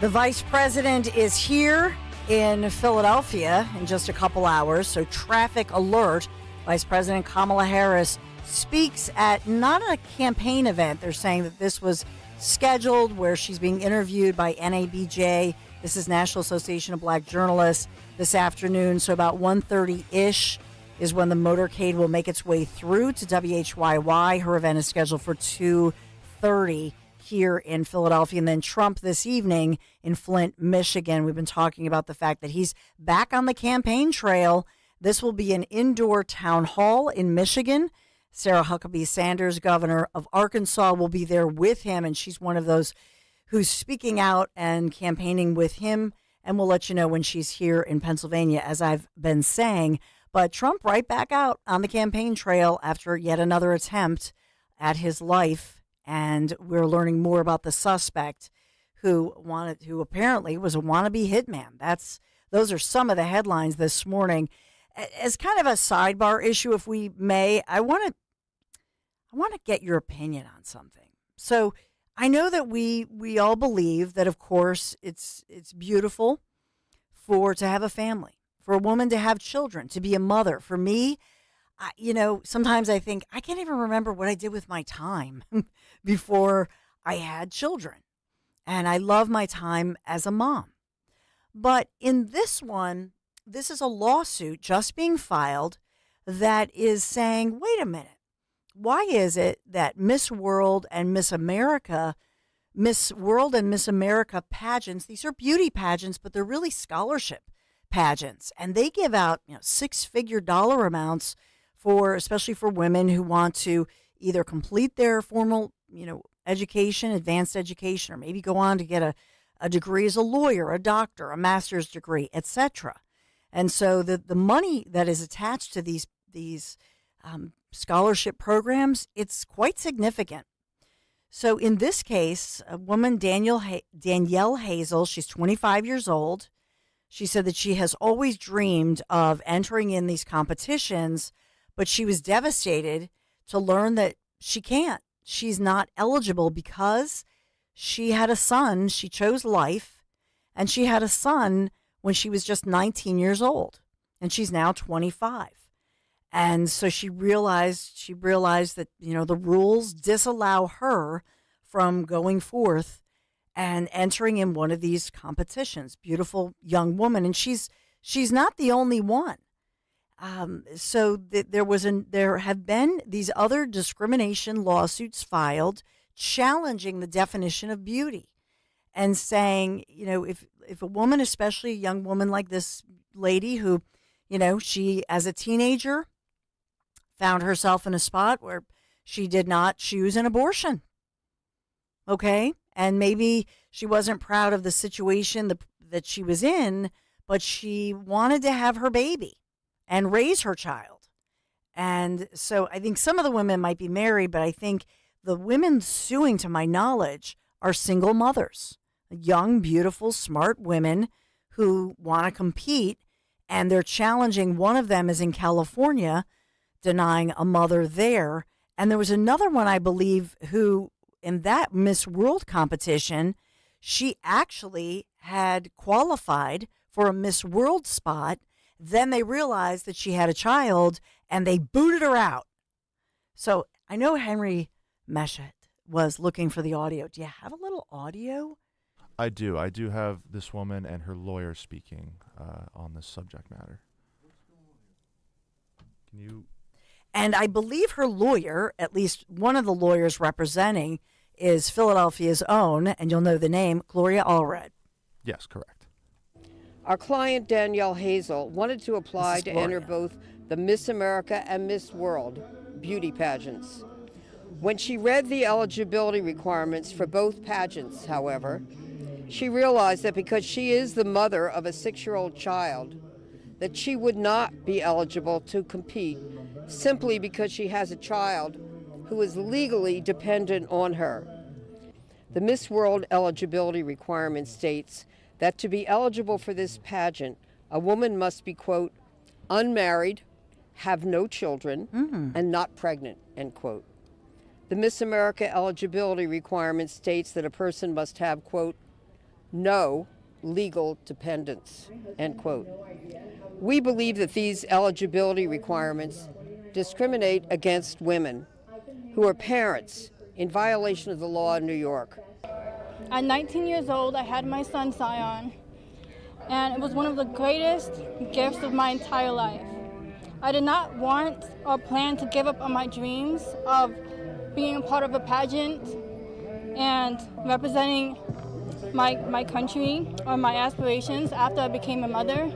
The Vice President is here in Philadelphia in just a couple hours, so traffic alert. Vice President Kamala Harris speaks at not a campaign event. They're saying that this was scheduled where she's being interviewed by NABJ. This is National Association of Black Journalists this afternoon. So about 1:30-ish is when the motorcade will make its way through to WHYY. Her event is scheduled for 2:30 here in Philadelphia. And then Trump this evening in Flint, Michigan. We've been talking about the fact that he's back on the campaign trail. This will be an indoor town hall in Michigan. Sarah Huckabee Sanders, governor of Arkansas, will be there with him, and she's one of those who's speaking out and campaigning with him. And we'll let you know when she's here in Pennsylvania, as I've been saying. But Trump right back out on the campaign trail after yet another attempt at his life. And we're learning more about the suspect who apparently was a wannabe hitman. Those are some of the headlines this morning. As kind of a sidebar issue, if we may, I want to get your opinion on something. So I know that we all believe that, of course, it's beautiful to have a family, for a woman to have children, to be a mother. For me, sometimes I think I can't even remember what I did with my time before I had children. And I love my time as a mom. But in this one, this is a lawsuit just being filed that is saying, wait a minute, why is it that Miss World and Miss America pageants, these are beauty pageants, but they're really scholarship pageants. And they give out six-figure dollar amounts especially for women who want to either complete their formal, education, advanced education, or maybe go on to get a degree as a lawyer, a doctor, a master's degree, etc. And so the money that is attached to these scholarship programs, it's quite significant. So in this case, a woman, Danielle Hazel, she's 25 years old. She said that she has always dreamed of entering in these competitions, but she was devastated to learn that she can't. She's not eligible because she had a son. She chose life, and she had a son when she was just 19 years old, and she's now 25. And so she realized that, the rules disallow her from going forth and entering in one of these competitions. Beautiful young woman, and she's not the only one. There have been these other discrimination lawsuits filed challenging the definition of beauty and saying, if a woman, especially a young woman like this lady who, she as a teenager found herself in a spot where she did not choose an abortion. Okay. And maybe she wasn't proud of the situation that she was in, but she wanted to have her baby and raise her child. And so I think some of the women might be married, but I think the women suing, to my knowledge, are single mothers, young, beautiful, smart women who want to compete, and they're challenging. One of them is in California, denying a mother there. And there was another one, I believe, who in that Miss World competition, she actually had qualified for a Miss World spot. Then they realized that she had a child and they booted her out. So I know Henry Meshet was looking for the audio. Do you have a little audio? I do. I do have this woman and her lawyer speaking on this subject matter. Can you? And I believe her lawyer, at least one of the lawyers representing, is Philadelphia's own, and you'll know the name, Gloria Allred. Yes, correct. Our client, Danielle Hazel, wanted to apply to enter both the Miss America and Miss World beauty pageants. When she read the eligibility requirements for both pageants, however, she realized that because she is the mother of a 6-year-old child, that she would not be eligible to compete simply because she has a child who is legally dependent on her. The Miss World eligibility requirement states that to be eligible for this pageant, a woman must be, quote, unmarried, have no children, and not pregnant, end quote. The Miss America eligibility requirement states that a person must have, quote, no legal dependents, end quote. We believe that these eligibility requirements discriminate against women who are parents in violation of the law in New York. At 19 years old, I had my son Zion, and it was one of the greatest gifts of my entire life. I did not want or plan to give up on my dreams of being a part of a pageant and representing my country or my aspirations after I became a mother.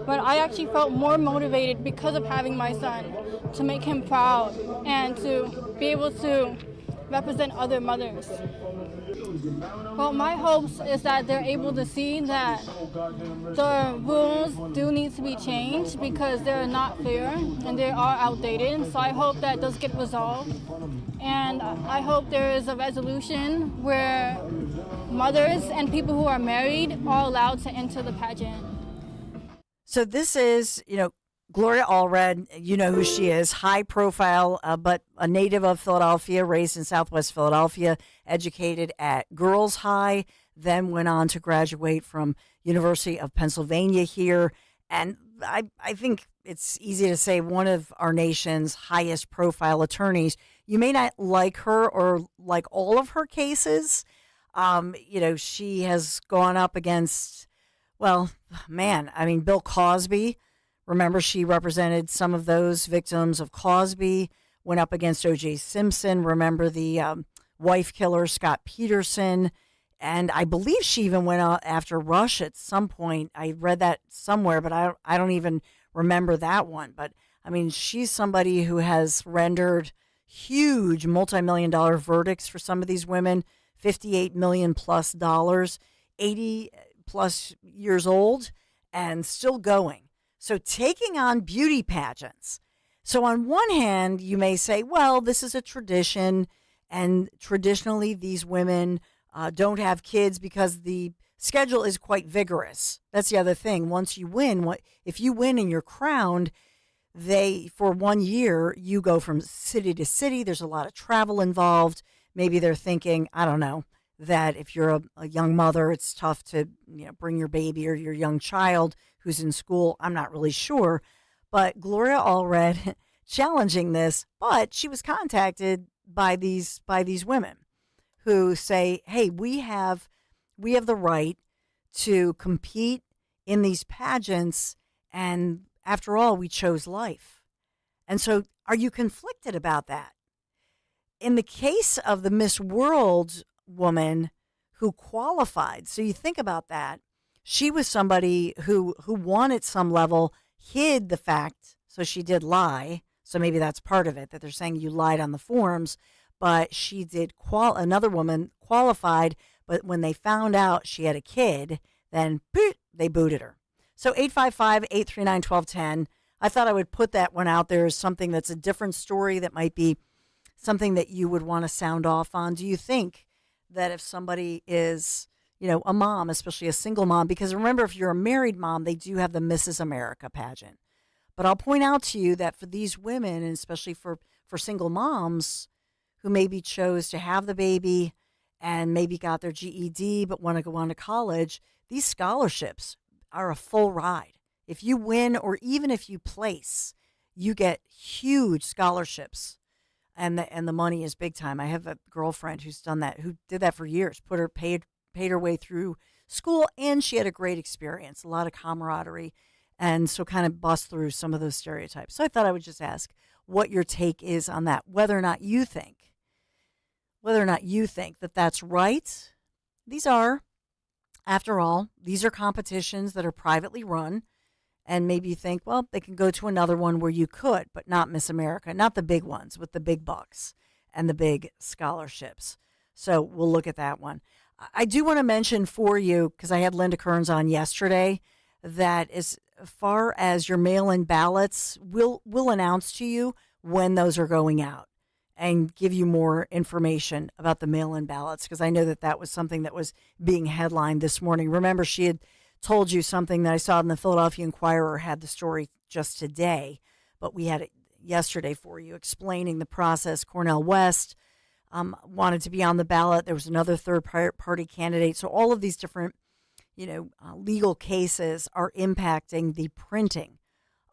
But I actually felt more motivated because of having my son, to make him proud and to be able to represent other mothers. Well, my hopes is that they're able to see that the rules do need to be changed because they're not fair and they are outdated. So I hope that does get resolved. And I hope there is a resolution where mothers and people who are married are allowed to enter the pageant. So this is, Gloria Allred, you know who she is, high profile, but a native of Philadelphia, raised in Southwest Philadelphia, educated at Girls High, then went on to graduate from University of Pennsylvania here. And I think it's easy to say one of our nation's highest profile attorneys. You may not like her or like all of her cases. She has gone up against, Bill Cosby. Remember, she represented some of those victims of Cosby, went up against O.J. Simpson. Remember the wife killer, Scott Peterson. And I believe she even went out after Rush at some point. I read that somewhere, but I don't even remember that one. But, she's somebody who has rendered huge multi-million-dollar verdicts for some of these women, $58 million plus, 80 plus years old, and still going. So taking on beauty pageants. So on one hand, you may say, well, this is a tradition, and traditionally these women don't have kids because the schedule is quite vigorous. That's the other thing. Once you win, if you win and you're crowned, for 1 year, you go from city to city. There's a lot of travel involved. Maybe they're thinking, I don't know, that if you're a young mother, it's tough to bring your baby or your young child who's in school. I'm not really sure. But Gloria Allred challenging this, but she was contacted by these women who say, hey, we have the right to compete in these pageants, and after all, we chose life. And so are you conflicted about that? In the case of the Miss World woman who qualified, so you think about that, she was somebody who won at some level, hid the fact, so she did lie, so maybe that's part of it, that they're saying you lied on the forms, but she did, another woman qualified, but when they found out she had a kid, then they booted her. So 855-839-1210. I thought I would put that one out there as something that's a different story that might be something that you would want to sound off on. Do you think that if somebody is, a mom, especially a single mom, because remember, if you're a married mom, they do have the Mrs. America pageant. But I'll point out to you that for these women, and especially for single moms who maybe chose to have the baby and maybe got their GED but want to go on to college, these scholarships are a full ride. If you win or even if you place, you get huge scholarships, and the money is big time. I have a girlfriend who's done that, who did that for years, paid her way through school, and she had a great experience, a lot of camaraderie, and so kind of bust through some of those stereotypes. So I thought I would just ask what your take is on that, whether or not you think that that's right. These are, after all, these are competitions that are privately run. And maybe you think, well, they can go to another one where you could, but not Miss America, not the big ones with the big bucks and the big scholarships. So we'll look at that one. I do want to mention for you, because I had Linda Kearns on yesterday, that as far as your mail-in ballots, we'll announce to you when those are going out and give you more information about the mail-in ballots, because I know that was something that was being headlined this morning. Remember, she had told you something that I saw in the Philadelphia Inquirer, had the story just today, but we had it yesterday for you, explaining the process. Cornel West wanted to be on the ballot. There was another third-party candidate. So all of these different, legal cases are impacting the printing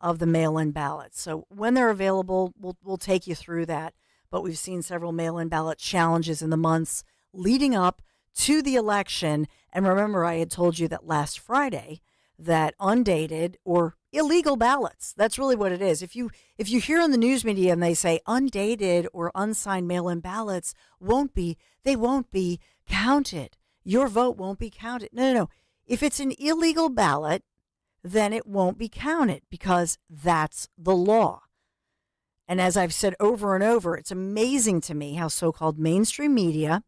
of the mail-in ballots. So when they're available, we'll take you through that. But we've seen several mail-in ballot challenges in the months leading up to the election. And remember, I had told you that last Friday that undated or illegal ballots, that's really what it is. If you hear in the news media and they say undated or unsigned mail-in ballots won't be counted, your vote won't be counted. No. If it's an illegal ballot, then it won't be counted, because that's the law. And as I've said over and over, it's amazing to me how so-called mainstream media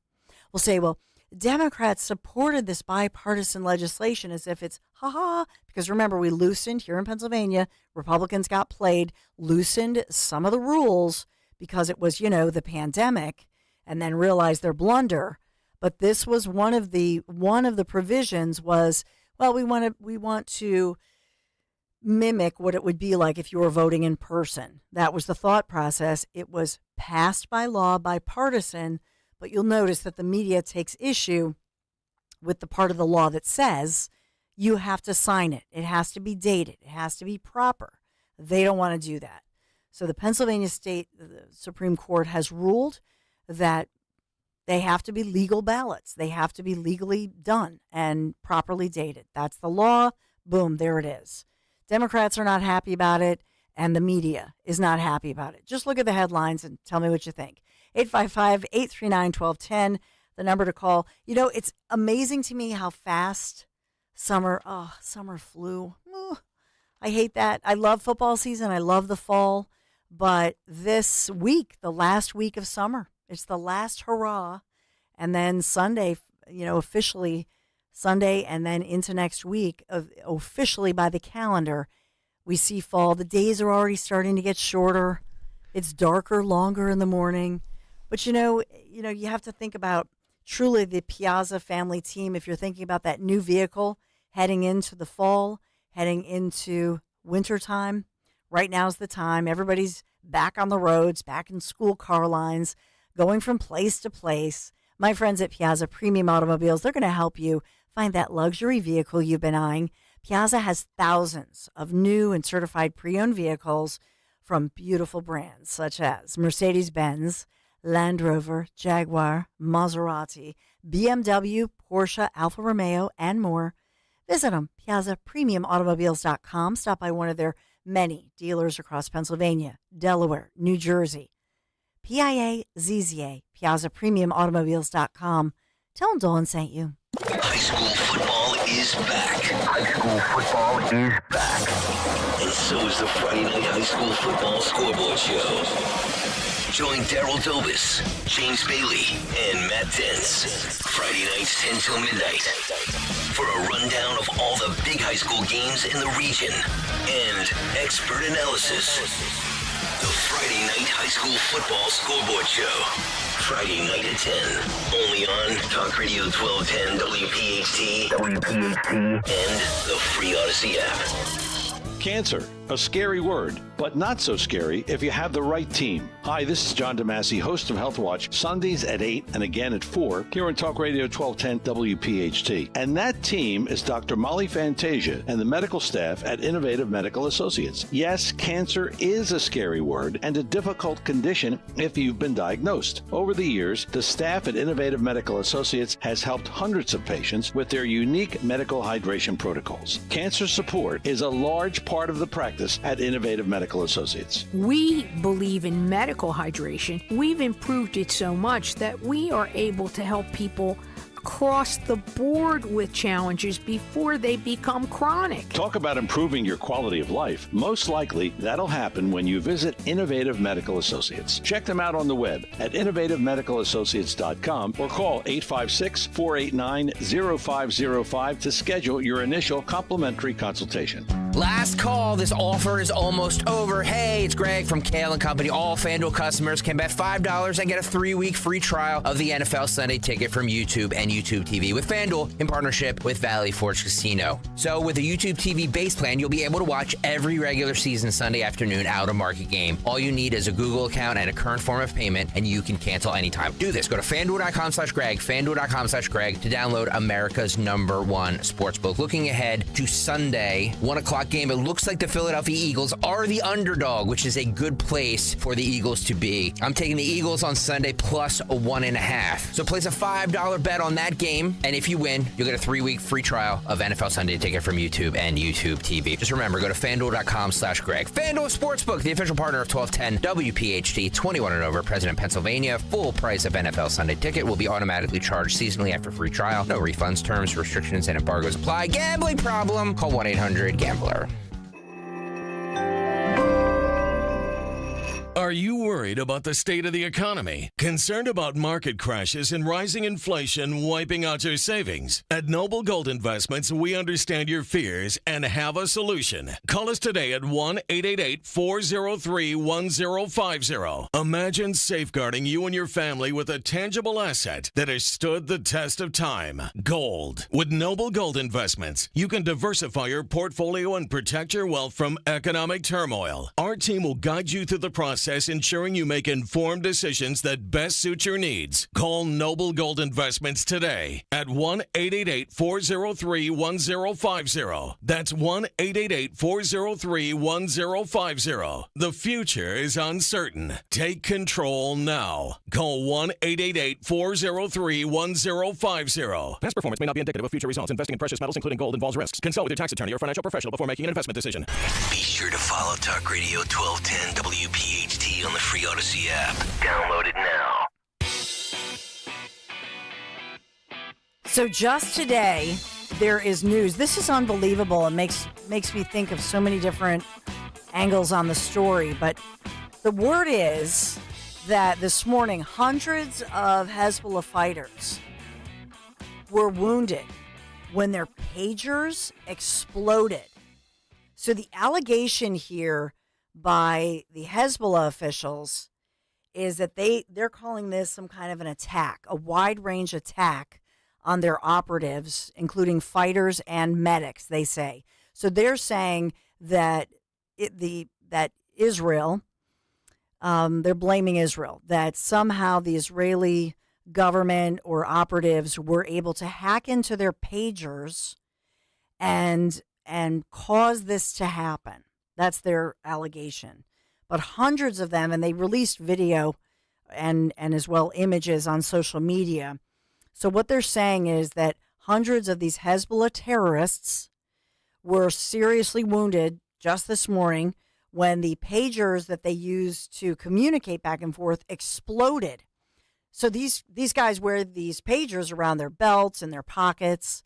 will say, well, Democrats supported this bipartisan legislation as if it's because remember, we loosened here in Pennsylvania, Republicans got played, loosened some of the rules because it was, the pandemic, and then realized their blunder. But this was one of the provisions was, well, we want to mimic what it would be like if you were voting in person. That was the thought process. It was passed by law, bipartisan. But you'll notice that the media takes issue with the part of the law that says you have to sign it. It has to be dated. It has to be proper. They don't want to do that. So the Pennsylvania State Supreme Court has ruled that they have to be legal ballots. They have to be legally done and properly dated. That's the law. Boom, there it is. Democrats are not happy about it, and the media is not happy about it. Just look at the headlines and tell me what you think. 855-839-1210, the number to call. It's amazing to me how fast summer flew. I hate that. I love football season. I love the fall. But this week, the last week of summer, it's the last hurrah. And then Sunday, officially Sunday and then into next week, officially by the calendar, we see fall. The days are already starting to get shorter. It's darker, longer in the morning. But, you have to think about truly the Piazza family team. If you're thinking about that new vehicle heading into the fall, heading into wintertime, right now's the time. Everybody's back on the roads, back in school car lines, going from place to place. My friends at Piazza Premium Automobiles, they're going to help you find that luxury vehicle you've been eyeing. Piazza has thousands of new and certified pre-owned vehicles from beautiful brands such as Mercedes-Benz, Land Rover, Jaguar, Maserati, BMW, Porsche, Alfa Romeo, and more. Visit them, PiazzaPremiumAutomobiles.com. Stop by one of their many dealers across Pennsylvania, Delaware, New Jersey. Piazza, PiazzaPremiumAutomobiles.com. Tell them Dawn sent you. High school football is back. High school football is back. And so is the Friday Night High School Football Scoreboard Show. Join Daryl Dobis, James Bailey, and Matt Dents Friday nights 10 till midnight for a rundown of all the big high school games in the region and expert analysis. The Friday Night High School Football Scoreboard Show. Friday night at 10. Only on Talk Radio 1210 WPHT, and the free Odyssey app. Cancer, a scary word, but not so scary if you have the right team. Hi, this is John DeMasi, host of Health Watch, Sundays at 8 and again at 4 here on Talk Radio 1210 WPHT. And that team is Dr. Molly Fantasia and the medical staff at Innovative Medical Associates. Yes, cancer is a scary word and a difficult condition if you've been diagnosed. Over the years, the staff at Innovative Medical Associates has helped hundreds of patients with their unique medical hydration protocols. Cancer support is a large part of the practice at Innovative Medical Associates. We believe in medical hydration. We've improved it so much that we are able to help people across the board with challenges before they become chronic. Talk about improving your quality of life. Most likely, that'll happen when you visit Innovative Medical Associates. Check them out on the web at innovativemedicalassociates.com or call 856-489-0505 to schedule your initial complimentary consultation. Last call. This offer is almost over. Hey, it's Greg from Kale & Company. All FanDuel customers can bet $5 and get a 3-week free trial of the NFL Sunday Ticket from YouTube and YouTube TV with FanDuel in partnership with Valley Forge Casino. So with a YouTube TV base plan, you'll be able to watch every regular season Sunday afternoon out-of-market game. All you need is a Google account and a current form of payment, and you can cancel anytime. Do this. Go to FanDuel.com/Greg, FanDuel.com/Greg to download America's #1 sportsbook. Looking ahead to Sunday, 1 o'clock game, it looks like the Philadelphia Eagles are the underdog, which is a good place for the Eagles to be. I'm taking the Eagles on Sunday plus 1.5. So place a $5 bet on that game, and if you win, you'll get a 3-week free trial of NFL Sunday Ticket from YouTube and YouTube TV. Just remember, go to FanDuel.com/Greg. FanDuel Sportsbook, the official partner of 1210 WPHT, 21 and over, President, Pennsylvania. Full price of NFL Sunday Ticket will be automatically charged seasonally after free trial. No refunds, terms, restrictions, and embargoes apply. Gambling problem? Call 1-800-GAMBLER. Are you worried about the state of the economy? Concerned about market crashes and rising inflation wiping out your savings? At Noble Gold Investments, we understand your fears and have a solution. Call us today at 1-888-403-1050. Imagine safeguarding you and your family with a tangible asset that has stood the test of time. Gold. With Noble Gold Investments, you can diversify your portfolio and protect your wealth from economic turmoil. Our team will guide you through the process, ensuring you make informed decisions that best suit your needs. Call Noble Gold Investments today at 1-888-403-1050. That's 1-888-403-1050. The future is uncertain. Take control now. Call 1-888-403-1050. Past performance may not be indicative of future results. Investing in precious metals, including gold, involves risks. Consult with your tax attorney or financial professional before making an investment decision. Be sure to follow Talk Radio 1210 WPHT on the free Odyssey app. Download it now. So just today, there is news. This is unbelievable. It makes me think of so many different angles on the story. But the word is that this morning, hundreds of Hezbollah fighters were wounded when their pagers exploded. So the allegation here by the Hezbollah officials is that they're calling this some kind of an attack, a wide-range attack on their operatives, including fighters and medics, they say. So they're saying that Israel, they're blaming Israel, that somehow the Israeli government or operatives were able to hack into their pagers and cause this to happen. That's their allegation. But hundreds of them, and they released video and as well images on social media. So what they're saying is that hundreds of these Hezbollah terrorists were seriously wounded just this morning when the pagers that they used to communicate back and forth exploded. So these guys wear these pagers around their belts and their pockets,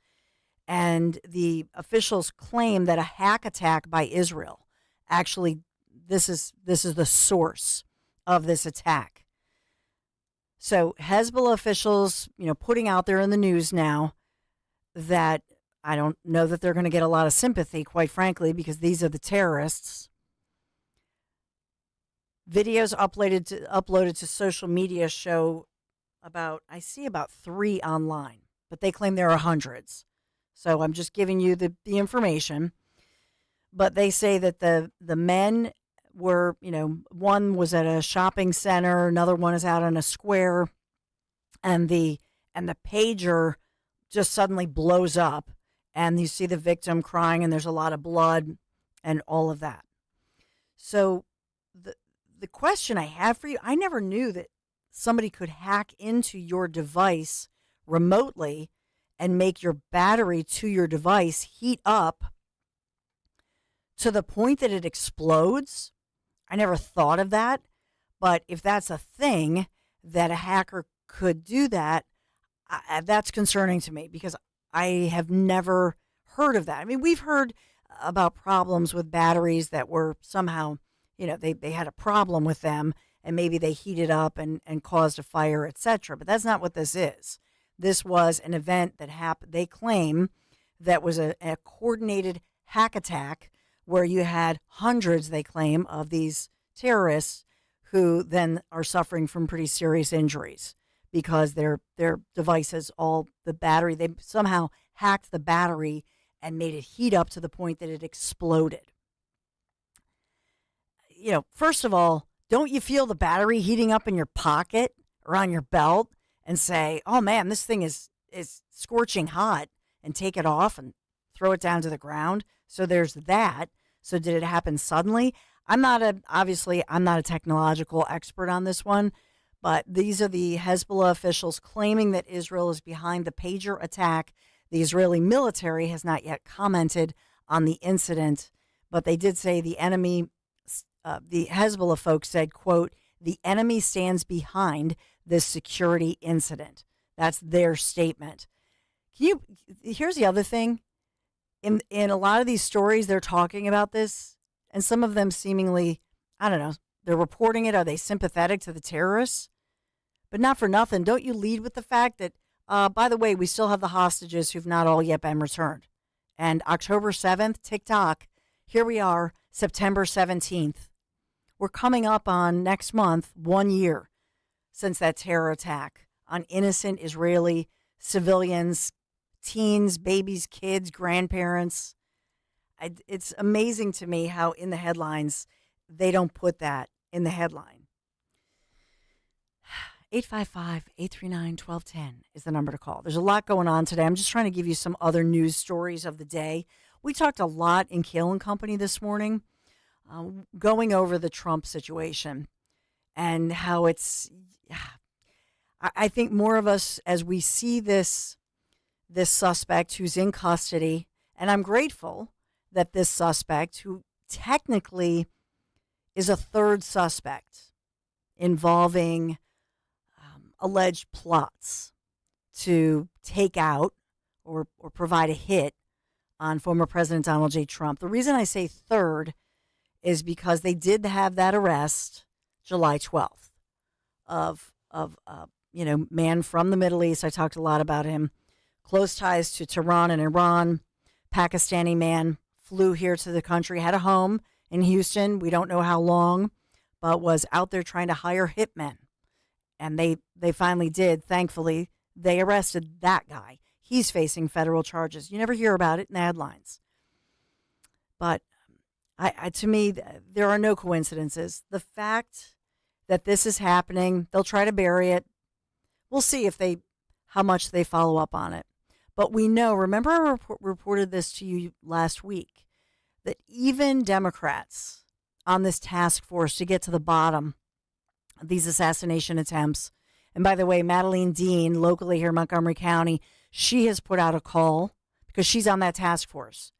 and the officials claim that a hack attack by Israel. Actually, this is the source of this attack. So Hezbollah officials, putting out there in the news now that I don't know that they're going to get a lot of sympathy, quite frankly, because these are the terrorists. Videos uploaded to social media show I see about 3 online, but they claim there are hundreds. So I'm just giving you the information. But they say that the men were, one was at a shopping center, another one is out on a square, and the pager just suddenly blows up, and you see the victim crying, and there's a lot of blood and all of that. So the question I have for you, I never knew that somebody could hack into your device remotely and make your battery to your device heat up to the point that it explodes. I never thought of that, but if that's a thing that a hacker could do that, that's concerning to me because I have never heard of that. I mean, we've heard about problems with batteries that were somehow, they had a problem with them and maybe they heated up and caused a fire, etc. But that's not what this is. This was an event that happened, they claim, that was a coordinated hack attack where you had hundreds, they claim, of these terrorists who then are suffering from pretty serious injuries because their devices, all the battery, they somehow hacked the battery and made it heat up to the point that it exploded. First of all, don't you feel the battery heating up in your pocket or on your belt and say, oh man, this thing is scorching hot, and take it off and throw it down to the ground? So there's that. So did it happen suddenly? Obviously I'm not a technological expert on this one, but these are the Hezbollah officials claiming that Israel is behind the pager attack. The Israeli military has not yet commented on the incident, but they did say the Hezbollah folks said, quote, the enemy stands behind this security incident. That's their statement. Here's the other thing. In a lot of these stories, they're talking about this, and some of them seemingly, I don't know, they're reporting it. Are they sympathetic to the terrorists? But not for nothing. Don't you lead with the fact that, by the way, we still have the hostages who've not all yet been returned. And October 7th, TikTok, here we are, September 17th. We're coming up on next month, 1 year since that terror attack on innocent Israeli civilians, teens, babies, kids, grandparents. It's amazing to me how in the headlines, they don't put that in the headline. 855-839-1210 is the number to call. There's a lot going on today. I'm just trying to give you some other news stories of the day. We talked a lot in Kale and Company this morning, going over the Trump situation and how I think more of us, as we see this suspect who's in custody, and I'm grateful that this suspect, who technically is a third suspect involving alleged plots to take out or provide a hit on former President Donald J. Trump. The reason I say third is because they did have that arrest July 12th of man from the Middle East. I talked a lot about him. Close ties to Tehran and Iran. Pakistani man flew here to the country, had a home in Houston. We don't know how long, but was out there trying to hire hitmen. And they finally did. Thankfully, they arrested that guy. He's facing federal charges. You never hear about it in the headlines. But to me, there are no coincidences. The fact that this is happening, they'll try to bury it. We'll see how much they follow up on it. But we know, remember I reported this to you last week, that even Democrats on this task force to get to the bottom of these assassination attempts, and by the way, Madeline Dean, locally here in Montgomery County, she has put out a call because she's on that task force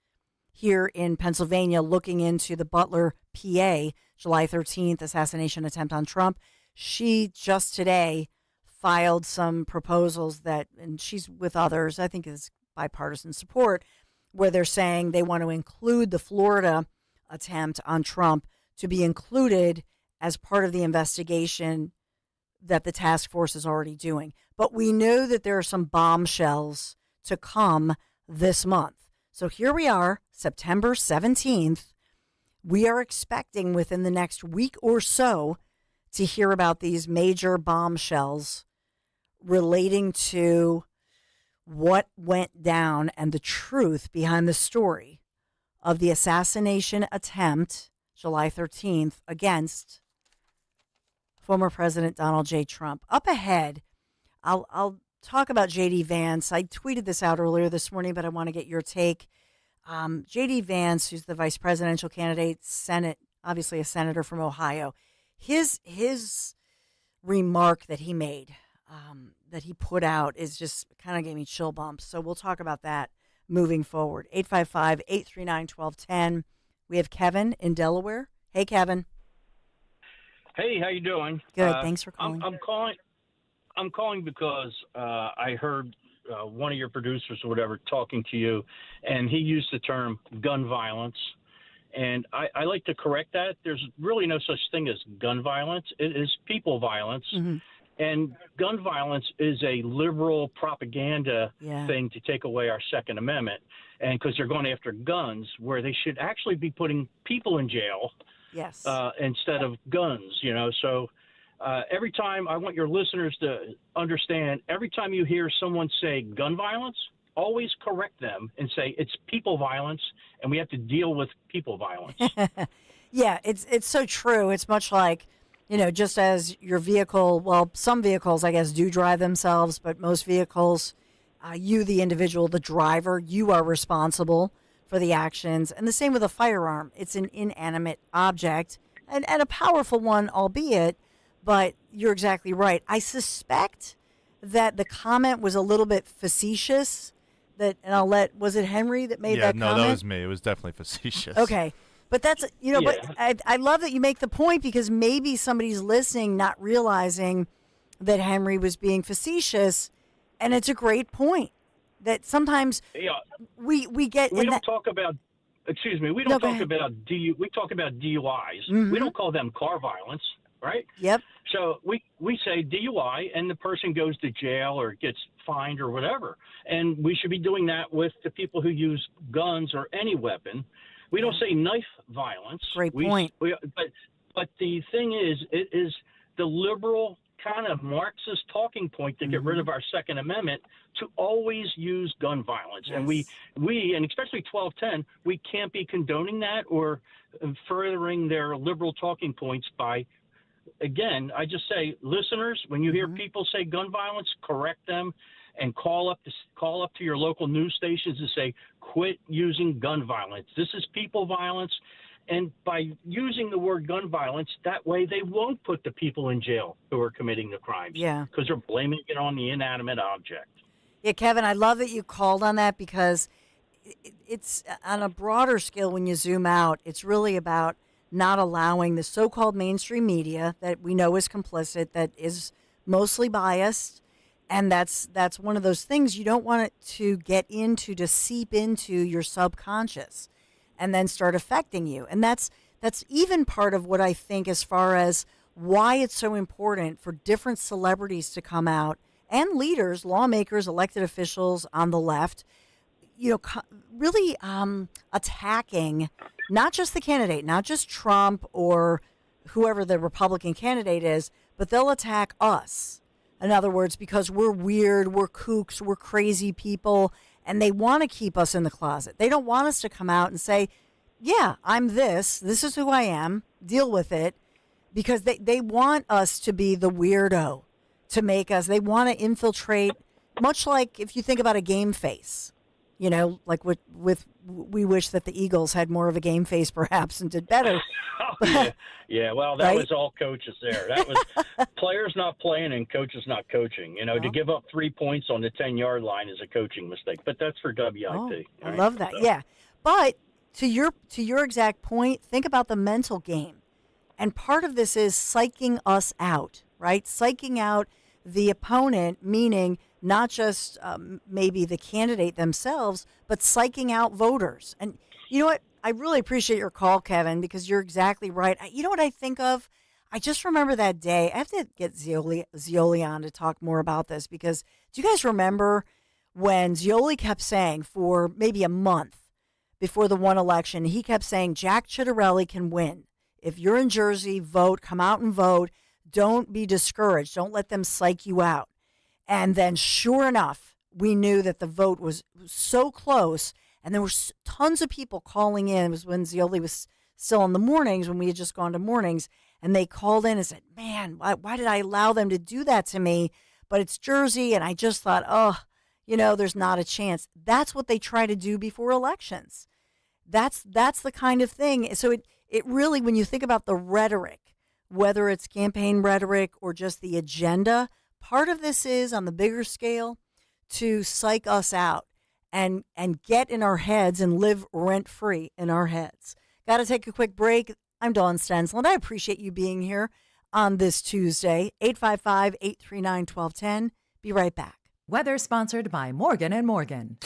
here in Pennsylvania looking into the Butler, PA, July 13th assassination attempt on Trump. She just today filed some proposals and she's with others, I think it's bipartisan support, where they're saying they want to include the Florida attempt on Trump to be included as part of the investigation that the task force is already doing. But we know that there are some bombshells to come this month. So here we are, September 17th. We are expecting within the next week or so to hear about these major bombshells relating to what went down and the truth behind the story of the assassination attempt, July 13th, against former President Donald J. Trump. Up ahead, I'll talk about J.D. Vance. I tweeted this out earlier this morning, but I want to get your take. J.D. Vance, who's the vice presidential candidate, Senate, obviously a senator from Ohio, his remark that he made, that he put out, is just kind of gave me chill bumps. So we'll talk about that moving forward. 855-839-1210. We have Kevin in Delaware. Hey, Kevin. Hey, how you doing? Good. Thanks for calling. I'm calling because I heard one of your producers or whatever talking to you, and he used the term gun violence. And I like to correct that. There's really no such thing as gun violence. It is people violence. Mm-hmm. And gun violence is a liberal propaganda thing to take away our Second Amendment. And because they're going after guns, where they should actually be putting people in jail instead of guns, you know. So every time, I want your listeners to understand, every time you hear someone say gun violence, always correct them and say it's people violence, and we have to deal with people violence. Yeah, it's so true. It's much like, you know, just as your vehicle, well, some vehicles, I guess, do drive themselves, but most vehicles, you, the individual, the driver, you are responsible for the actions. And the same with a firearm. It's an inanimate object, and a powerful one, albeit, but you're exactly right. I suspect that the comment was a little bit facetious. Was it Henry that made that comment? No, that was me. It was definitely facetious. Okay. But that's, you know, but I love that you make the point, because maybe somebody's listening not realizing that Henry was being facetious, and it's a great point that sometimes we get. We don't talk about. Excuse me. We don't talk about we talk about DUIs. Mm-hmm. We don't call them car violence, right? Yep. So we say DUI, and the person goes to jail or gets fined or whatever, and we should be doing that with the people who use guns or any weapon. We don't say knife violence. Great point. But the thing is, it is the liberal kind of Marxist talking point to get rid of our Second Amendment to always use gun violence. Yes. And we, and especially 1210, we can't be condoning that or furthering their liberal talking points by, again, I just say, listeners, when you hear people say gun violence, correct them. And call up to your local news stations and say, quit using gun violence. This is people violence. And by using the word gun violence, that way they won't put the people in jail who are committing the crimes. Yeah. Because they're blaming it on the inanimate object. Yeah, Kevin, I love that you called on that, because it's on a broader scale. When you zoom out, it's really about not allowing the so-called mainstream media that we know is complicit, that is mostly biased. And that's one of those things you don't want it to get into, to seep into your subconscious and then start affecting you. And that's even part of what I think, as far as why it's so important for different celebrities to come out, and leaders, lawmakers, elected officials on the left, you know, really attacking not just the candidate, not just Trump or whoever the Republican candidate is, but they'll attack us. In other words, because we're weird, we're kooks, we're crazy people, and they want to keep us in the closet. They don't want us to come out and say, yeah, I'm this is who I am, deal with it, because they want us to be the weirdo, to make us, they want to infiltrate, much like if you think about a game face, you know, like we wish that the Eagles had more of a game face perhaps and did better. Yeah, well, that was all coaches there. That was players not playing and coaches not coaching. You know, to give up 3 points on the 10-yard line is a coaching mistake, but that's for WIP. I love that. So. Yeah. But to your exact point, think about the mental game. And part of this is psyching us out, right? Psyching out the opponent, meaning not just maybe the candidate themselves, but psyching out voters. And you know what? I really appreciate your call, Kevin, because you're exactly right. You know what I think of? I just remember that day. I have to get Zioli on to talk more about this because do you guys remember when Zioli kept saying for maybe a month before the one election, he kept saying Jack Ciattarelli can win. If you're in Jersey, vote, come out and vote. Don't be discouraged. Don't let them psych you out. And then sure enough, we knew that the vote was so close and there were tons of people calling in. It was when Zioli was still in the mornings, when we had just gone to mornings, and they called in and said, man, why did I allow them to do that to me? But it's Jersey, and I just thought, there's not a chance. That's what they try to do before elections. That's the kind of thing. So it really, when you think about the rhetoric, whether it's campaign rhetoric or just the agenda, part of this is, on the bigger scale, to psych us out and get in our heads and live rent-free in our heads. Got to take a quick break. I'm Dawn Stensland. I appreciate you being here on this Tuesday. 855-839-1210. Be right back. Weather sponsored by Morgan & Morgan.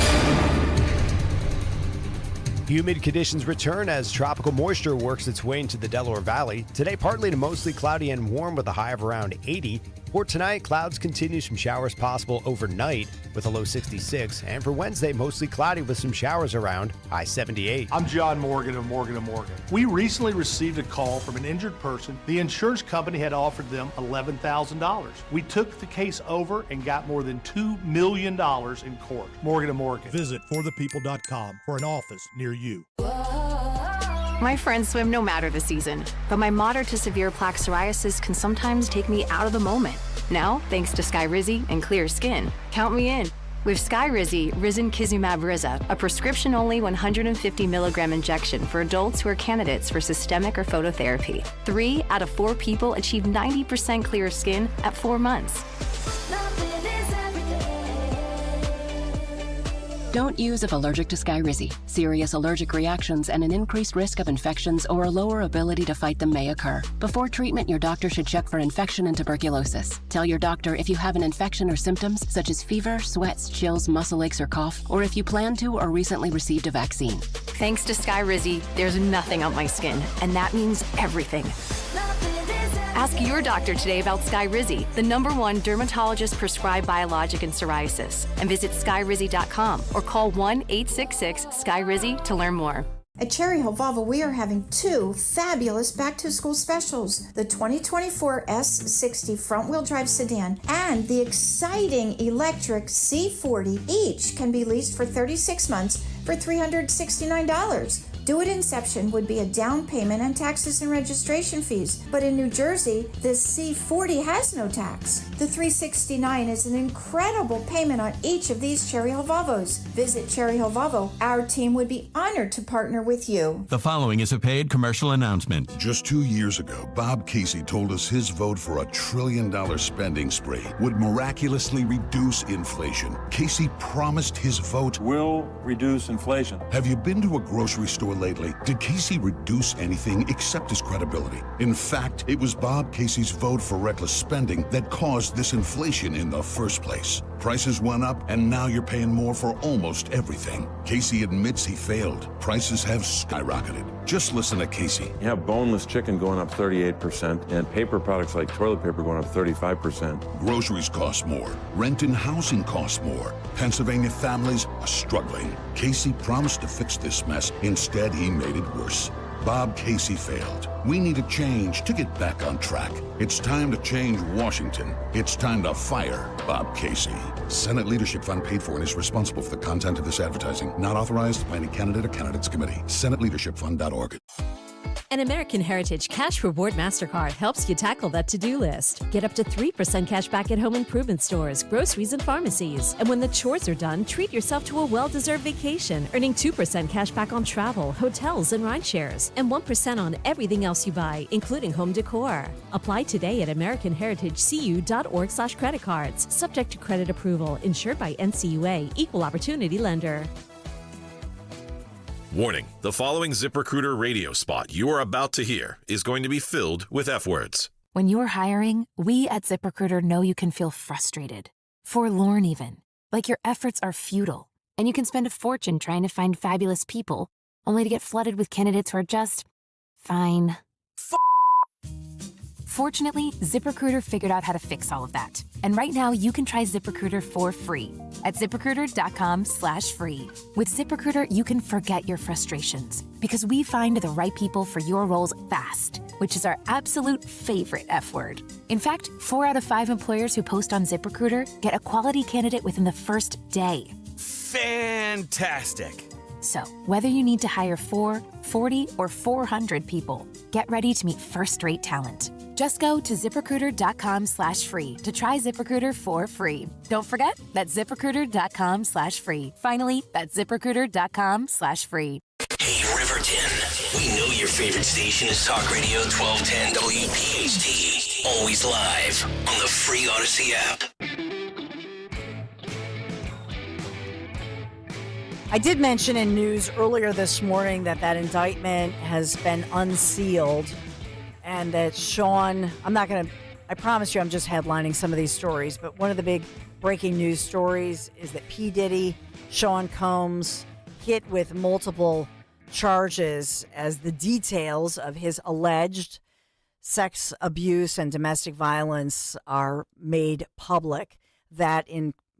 Humid conditions return as tropical moisture works its way into the Delaware Valley. Today, partly to mostly cloudy and warm with a high of around 80. For tonight, clouds continue, some showers possible overnight with a low 66. And for Wednesday, mostly cloudy with some showers around, high 78. I'm John Morgan of Morgan & Morgan. We recently received a call from an injured person. The insurance company had offered them $11,000. We took the case over and got more than $2 million in court. Morgan & Morgan. Visit forthepeople.com for an office near you. My friends swim no matter the season, but my moderate to severe plaque psoriasis can sometimes take me out of the moment. Now, thanks to Skyrizi and clear skin, count me in. With Skyrizi, Risankizumab Riza, a prescription-only 150 milligram injection for adults who are candidates for systemic or phototherapy. 3 out of 4 people achieve 90% clear skin at 4 months. Don't use if allergic to Skyrizi. Serious allergic reactions and an increased risk of infections or a lower ability to fight them may occur. Before treatment, your doctor should check for infection and tuberculosis. Tell your doctor if you have an infection or symptoms such as fever, sweats, chills, muscle aches, or cough, or if you plan to or recently received a vaccine. Thanks to Skyrizi, there's nothing on my skin, and that means everything. Ask your doctor today about Skyrizi, the #1 dermatologist-prescribed biologic in psoriasis, and visit skyrizi.com or call 1-866-SKYRIZI to learn more. At Cherry Hill Volvo, we are having 2 fabulous back-to-school specials. The 2024 S60 front-wheel drive sedan and the exciting electric C40 each can be leased for 36 months for $369. Do-It Inception would be a down payment and taxes and registration fees. But in New Jersey, the C40 has no tax. The $369 is an incredible payment on each of these Cherry Hill Volvos. Visit Cherry Hill Volvo. Our team would be honored to partner with you. The following is a paid commercial announcement. Just 2 years ago, Bob Casey told us his vote for a $1 trillion spending spree would miraculously reduce inflation. Casey promised his vote will reduce inflation. Have you been to a grocery store lately? Did Casey reduce anything except his credibility? In fact, it was Bob Casey's vote for reckless spending that caused this inflation in the first place. Prices went up, and now you're paying more for almost everything. Casey admits he failed. Prices have skyrocketed. Just listen to Casey. You have boneless chicken going up 38%, and paper products like toilet paper going up 35%. Groceries cost more. Rent and housing cost more. Pennsylvania families are struggling. Casey promised to fix this mess. Instead, he made it worse. Bob Casey failed. We need a change to get back on track. It's time to change Washington. It's time to fire Bob Casey. Senate Leadership Fund paid for and is responsible for the content of this advertising. Not authorized by any candidate or candidates committee. SenateLeadershipFund.org. An American Heritage Cash Reward MasterCard helps you tackle that to-do list. Get up to 3% cash back at home improvement stores, groceries, and pharmacies. And when the chores are done, treat yourself to a well-deserved vacation, earning 2% cash back on travel, hotels, and ride shares, and 1% on everything else you buy, including home decor. Apply today at AmericanHeritageCU.org/credit-cards. Subject to credit approval. Insured by NCUA. Equal Opportunity Lender. Warning, the following ZipRecruiter radio spot you are about to hear is going to be filled with F words. When you're hiring, we at ZipRecruiter know you can feel frustrated, forlorn even, like your efforts are futile, and you can spend a fortune trying to find fabulous people, only to get flooded with candidates who are just fine. Fortunately, ZipRecruiter figured out how to fix all of that. And right now, you can try ZipRecruiter for free at ZipRecruiter.com/free. With ZipRecruiter, you can forget your frustrations because we find the right people for your roles fast, which is our absolute favorite F word. In fact, 4 out of 5 employers who post on ZipRecruiter get a quality candidate within the first day. Fantastic. So, whether you need to hire 4, 40, or 400 people, get ready to meet first-rate talent. Just go to ZipRecruiter.com/free to try ZipRecruiter for free. Don't forget, that's ZipRecruiter.com/free. Finally, that's ZipRecruiter.com/free. Hey, Riverton. We know your favorite station is Talk Radio 1210 WPHT. Always live on the free Odyssey app. I did mention in news earlier this morning that indictment has been unsealed and that Sean, I promise you I'm just headlining some of these stories, but one of the big breaking news stories is that P. Diddy, Sean Combs, hit with multiple charges as the details of his alleged sex abuse and domestic violence are made public. That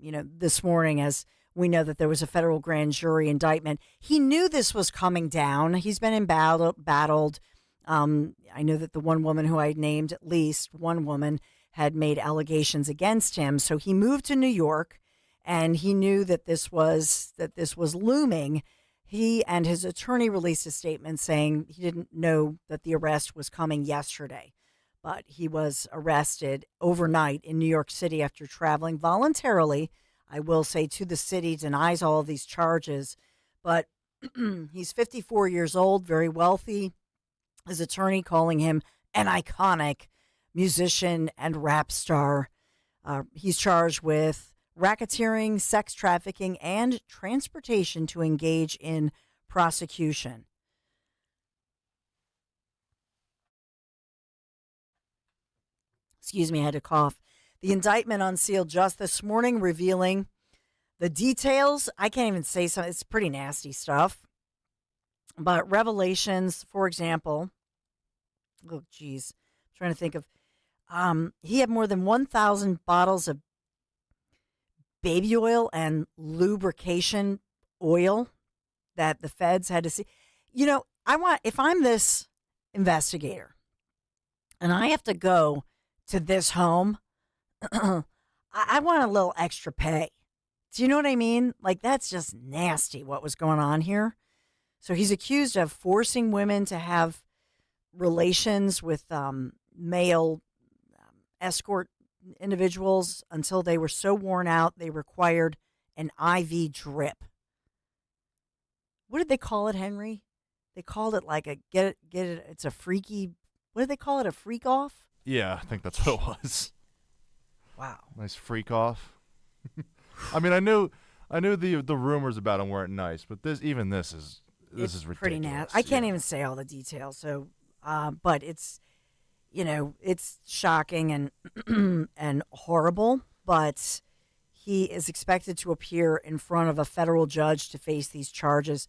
this morning, as we know that there was a federal grand jury indictment. He knew this was coming down. He's been embattled. I know that the one woman who I named, at least one woman, had made allegations against him. So he moved to New York, and he knew that this was looming. He and his attorney released a statement saying he didn't know that the arrest was coming yesterday, but he was arrested overnight in New York City after traveling voluntarily, I will say, to the city, denies all of these charges. But he's 54 years old, very wealthy. His attorney calling him an iconic musician and rap star. He's charged with racketeering, sex trafficking, and transportation to engage in prosecution. Excuse me, I had to cough. The indictment unsealed just this morning, revealing the details. I can't even say something. It's pretty nasty stuff. But revelations, for example, oh, geez, I'm trying to think of, he had more than 1,000 bottles of baby oil and lubrication oil that the feds had to see. If I'm this investigator and I have to go to this home, I want a little extra pay. Do you know what I mean? Like, that's just nasty what was going on here. So he's accused of forcing women to have relations with male escort individuals until they were so worn out they required an IV drip. What did they call it, Henry? They called it like it's a freaky, what did they call it, a freak off? Yeah, I think that's what it was. Wow. Nice freak off. I mean, I knew the rumors about him weren't nice, but this is ridiculous. Pretty nasty. I can't even say all the details. So, but it's shocking and and horrible. But he is expected to appear in front of a federal judge to face these charges.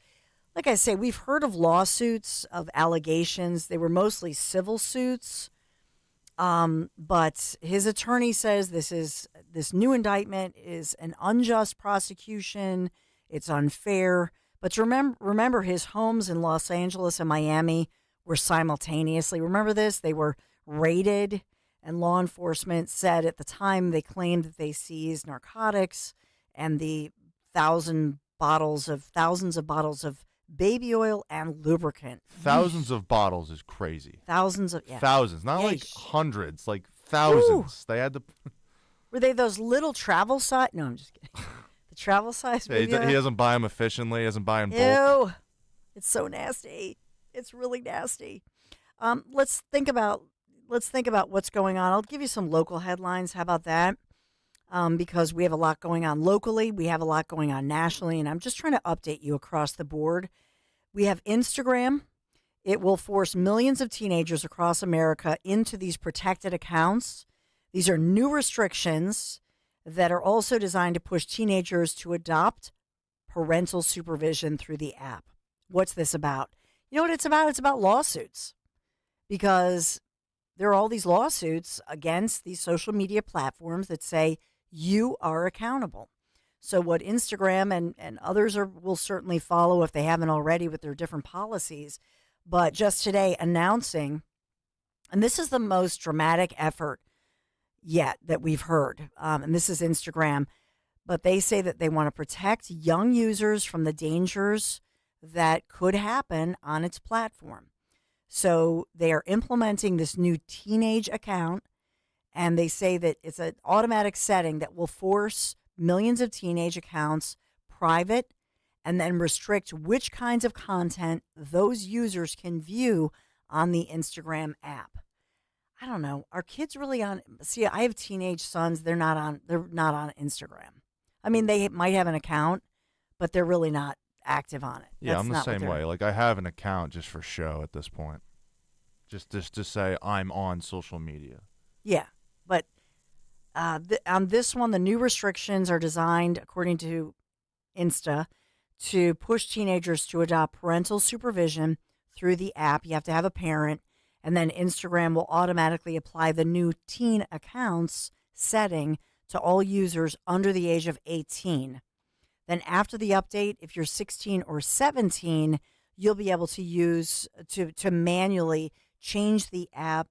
Like I say, we've heard of lawsuits, of allegations. They were mostly civil suits. But his attorney says this new indictment is an unjust prosecution. It's unfair. But remember his homes in Los Angeles and Miami were simultaneously. Remember this? They were raided, and law enforcement said at the time they claimed that they seized narcotics and the thousands of bottles of baby oil and lubricant. Thousands of bottles is crazy. Thousands, not like hundreds, like thousands. Ooh. They had to. Were they those little travel size? No, I'm just kidding. The travel size. Yeah, he doesn't buy them efficiently. He doesn't buy them bulk. Ew, it's so nasty. It's really nasty. Let's think about what's going on. I'll give you some local headlines. How about that? Because we have a lot going on locally. We have a lot going on nationally, and I'm just trying to update you across the board. We have Instagram. It will force millions of teenagers across America into these protected accounts. These are new restrictions that are also designed to push teenagers to adopt parental supervision through the app. What's this about? You know what it's about? It's about lawsuits. Because there are all these lawsuits against these social media platforms that say you are accountable. So what Instagram and others will certainly follow if they haven't already with their different policies. But just today announcing, and this is the most dramatic effort yet that we've heard, and this is Instagram, but they say that they want to protect young users from the dangers that could happen on its platform. So they are implementing this new teenage account, and they say that it's an automatic setting that will force millions of teenage accounts private and then restrict which kinds of content those users can view on the Instagram app. I don't know. Are kids really on? See, I have teenage sons. They're not on Instagram. I mean, they might have an account, but they're really not active on it. Yeah, I'm the same way. Like, I have an account just for show at this point. Just to say I'm on social media. Yeah, but on this one, the new restrictions are designed, according to Insta, to push teenagers to adopt parental supervision through the app. You have to have a parent, and then Instagram will automatically apply the new teen accounts setting to all users under the age of 18. Then after the update, if you're 16 or 17, you'll be able to use to manually change the app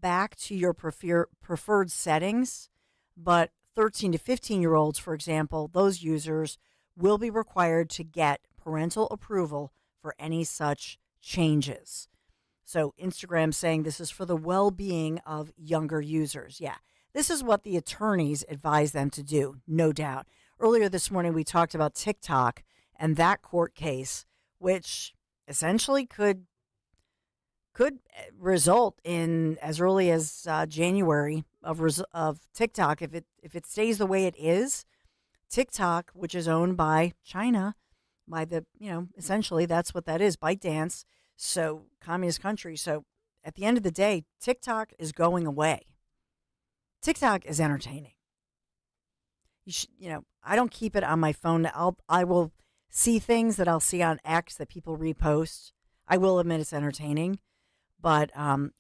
back to your preferred settings. But 13 to 15-year-olds, for example, those users will be required to get parental approval for any such changes. So Instagram saying this is for the well-being of younger users. Yeah, this is what the attorneys advise them to do, no doubt. Earlier this morning, we talked about TikTok and that court case, which essentially could result in as early as January of TikTok if it stays the way it is. TikTok, which is owned by China, by the essentially that's what that is, ByteDance, so communist country. So at the end of the day, TikTok is going away. TikTok is entertaining. I don't keep it on my phone. I will see things that I'll see on X that people repost. I will admit it's entertaining. But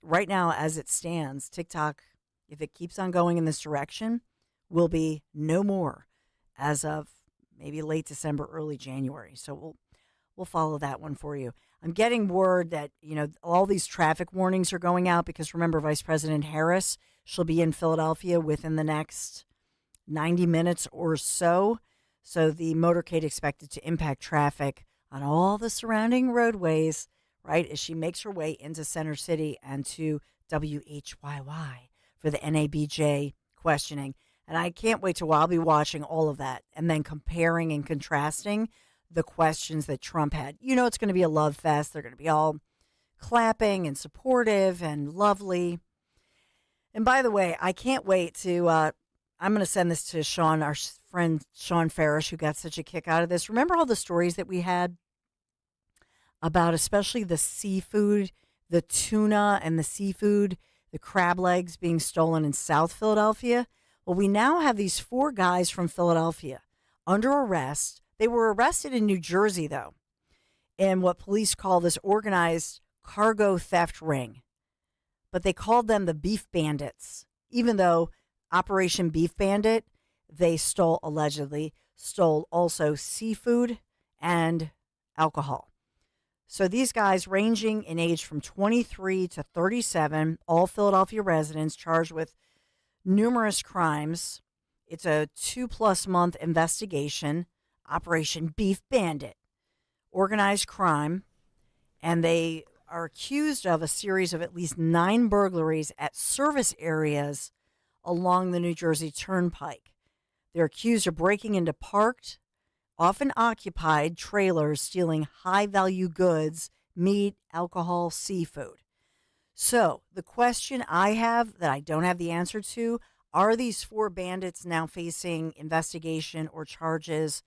right now, as it stands, TikTok, if it keeps on going in this direction, will be no more as of maybe late December, early January. So we'll follow that one for you. I'm getting word that, all these traffic warnings are going out because, remember, Vice President Harris, she'll be in Philadelphia within the next 90 minutes or so. So the motorcade expected to impact traffic on all the surrounding roadways, right, as she makes her way into Center City and to WHYY for the NABJ questioning. And I can't wait till I'll be watching all of that and then comparing and contrasting the questions that Trump had. It's going to be a love fest. They're going to be all clapping and supportive and lovely. And by the way, I can't wait to, I'm going to send this to Sean, our friend Sean Farish, who got such a kick out of this. Remember all the stories that we had about especially the seafood, the tuna and the seafood, the crab legs being stolen in South Philadelphia? Well, we now have these 4 guys from Philadelphia under arrest. They were arrested in New Jersey, though, in what police call this organized cargo theft ring. But they called them the Beef Bandits, even though Operation Beef Bandit, they allegedly stole also seafood and alcohol. So these guys, ranging in age from 23 to 37, all Philadelphia residents charged with numerous crimes. It's a 2+ month investigation, Operation Beef Bandit, organized crime, and they are accused of a series of at least 9 burglaries at service areas along the New Jersey Turnpike. They're accused of breaking into parked, often occupied trailers, stealing high-value goods, meat, alcohol, seafood. So the question I have that I don't have the answer to, are these 4 bandits now facing investigation or charges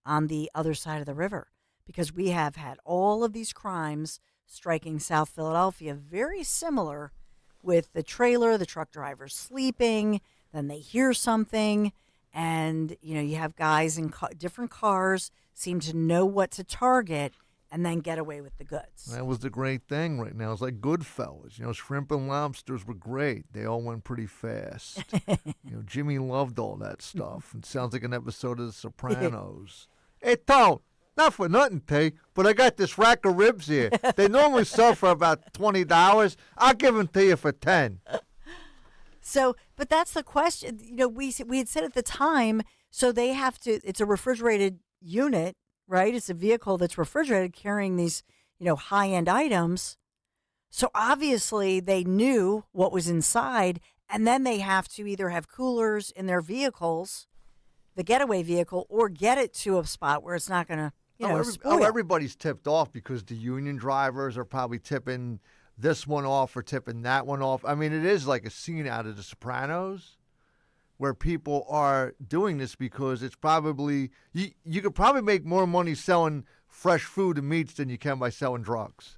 on the other side of the river? Because we have had all of these crimes striking South Philadelphia, very similar with the trailer, the truck driver sleeping, then they hear something, and you have guys in different cars seem to know what to target and then get away with the goods. That was the great thing right now. It's like Goodfellas. Shrimp and lobsters were great. They all went pretty fast. Jimmy loved all that stuff. It sounds like an episode of The Sopranos. Hey, Tone, not for nothing, Tay, but I got this rack of ribs here. They normally sell for about $20. I'll give them to you for $10. So, but that's the question. We had said at the time, so they have to, it's a refrigerated unit, right? It's a vehicle that's refrigerated carrying these, high-end items. So obviously they knew what was inside, and then they have to either have coolers in their vehicles, the getaway vehicle, or get it to a spot where it's not going to, spoil. Everybody's tipped off because the union drivers are probably tipping this one off or tipping that one off. I mean, it is like a scene out of The Sopranos where people are doing this because it's probably, you could probably make more money selling fresh food and meats than you can by selling drugs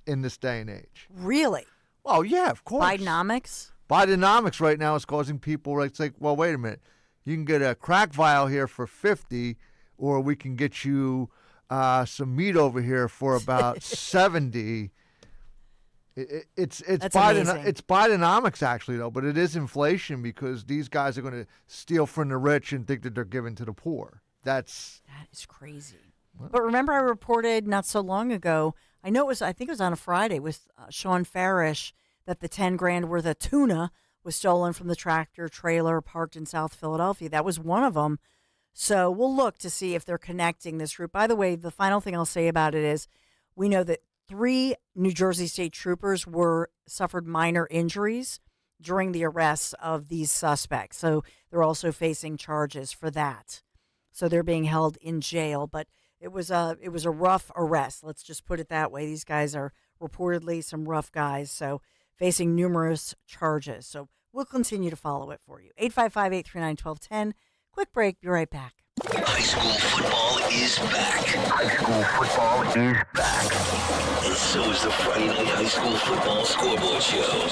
in this day and age. Really? Well, yeah, of course. Bidenomics? Bidenomics right now is causing people, it's like, well, wait a minute. You can get a crack vial here for $50, or we can get you some meat over here for about $70. It's Bidenomics actually though, but it is inflation because these guys are going to steal from the rich and think that they're giving to the poor. That is crazy. But remember, I reported not so long ago. I think it was on a Friday with Sean Farish that the $10,000 worth of tuna was stolen from the tractor trailer parked in South Philadelphia. That was one of them. So we'll look to see if they're connecting this route. By the way, the final thing I'll say about it is we know that 3 New Jersey state troopers suffered minor injuries during the arrests of these suspects. So they're also facing charges for that. So they're being held in jail. But it was a rough arrest. Let's just put it that way. These guys are reportedly some rough guys, so facing numerous charges. So we'll continue to follow it for you. 855-839-1210. Quick break. Be right back. High school football is back. High school football is back. And so is the Friday Night High School Football Scoreboard Show.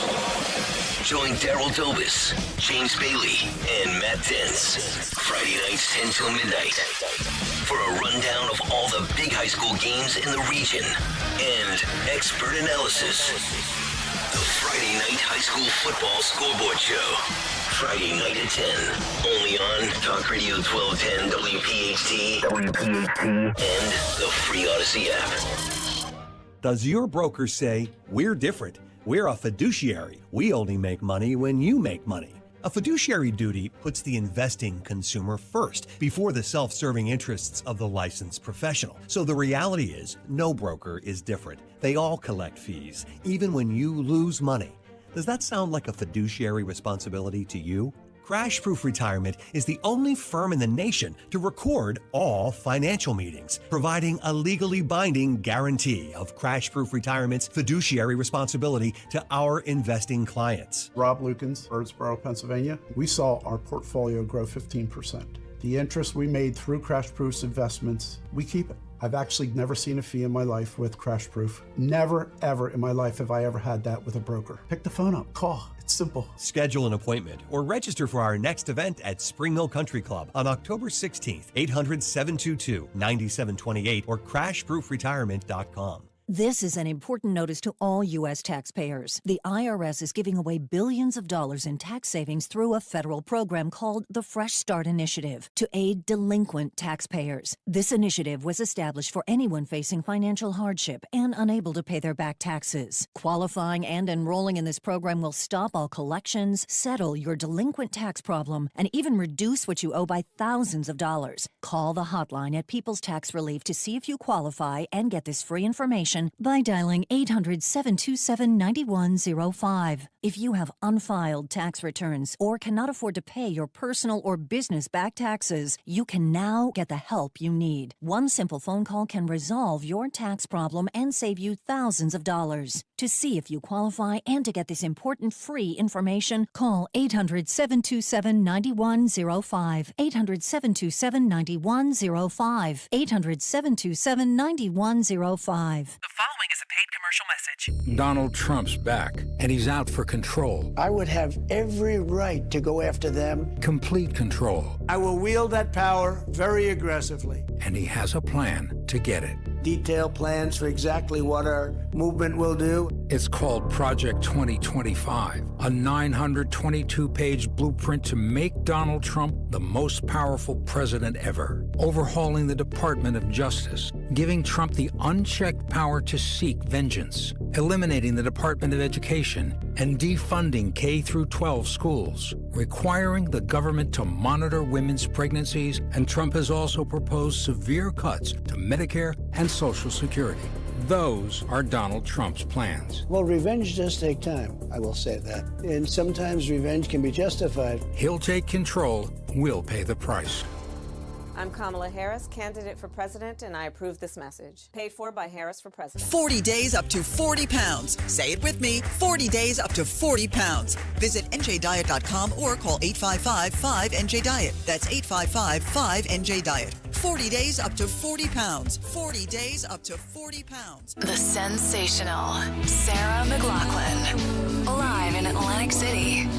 Join Daryl Dobis, James Bailey, and Matt Dentz. Friday nights 10 till midnight. For a rundown of all the big high school games in the region and expert analysis. The Friday Night High School Football Scoreboard Show. Friday night at 10. Only on Talk Radio 1210 WPHT, and the free Odyssey app. Does your broker say, "We're different. We're a fiduciary. We only make money when you make money"? A fiduciary duty puts the investing consumer first before the self-serving interests of the licensed professional. So the reality is, no broker is different. They all collect fees, even when you lose money. Does that sound like a fiduciary responsibility to you? Crash Proof Retirement is the only firm in the nation to record all financial meetings, providing a legally binding guarantee of Crash Proof Retirement's fiduciary responsibility to our investing clients. Rob Lukens, Birdsboro, Pennsylvania. We saw our portfolio grow 15%. The interest we made through Crash Proof's investments, we keep it. I've actually never seen a fee in my life with Crash Proof. Never, ever in my life have I ever had that with a broker. Pick the phone up, call. It's simple. Schedule an appointment or register for our next event at Spring Mill Country Club on October 16th, 800-722-9728 or crashproofretirement.com. This is an important notice to all U.S. taxpayers. The IRS is giving away billions of dollars in tax savings through a federal program called the Fresh Start Initiative to aid delinquent taxpayers. This initiative was established for anyone facing financial hardship and unable to pay their back taxes. Qualifying and enrolling in this program will stop all collections, settle your delinquent tax problem, and even reduce what you owe by thousands of dollars. Call the hotline at People's Tax Relief to see if you qualify and get this free information by dialing 800-727-9105. If you have unfiled tax returns or cannot afford to pay your personal or business back taxes, you can now get the help you need. One simple phone call can resolve your tax problem and save you thousands of dollars. To see if you qualify and to get this important free information, call 800-727-9105. 800-727-9105. 800-727-9105. The following is a paid commercial message. Donald Trump's back, and he's out for control. I would have every right to go after them. Complete control. I will wield that power very aggressively. And he has a plan to get it. detailed plans for exactly what our movement will do. It's called Project 2025, a 922-page blueprint to make Donald Trump the most powerful president ever, overhauling the Department of Justice, giving Trump the unchecked power to seek vengeance, eliminating the Department of Education, and defunding K-12 schools, requiring the government to monitor women's pregnancies, and Trump has also proposed severe cuts to Medicare and Social Security. Those are Donald Trump's plans. Well, revenge does take time, I will say that. And sometimes revenge can be justified. He'll take control, we'll pay the price. I'm Kamala Harris, candidate for president, and I approve this message. Paid for by Harris for President. 40 days up to 40 pounds. Say it with me, 40 days up to 40 pounds. Visit njdiet.com or call 855-5NJ-DIET. That's 855-5NJ-DIET. 40 days up to 40 pounds. 40 days up to 40 pounds. The sensational Sarah McLachlan, live in Atlantic City,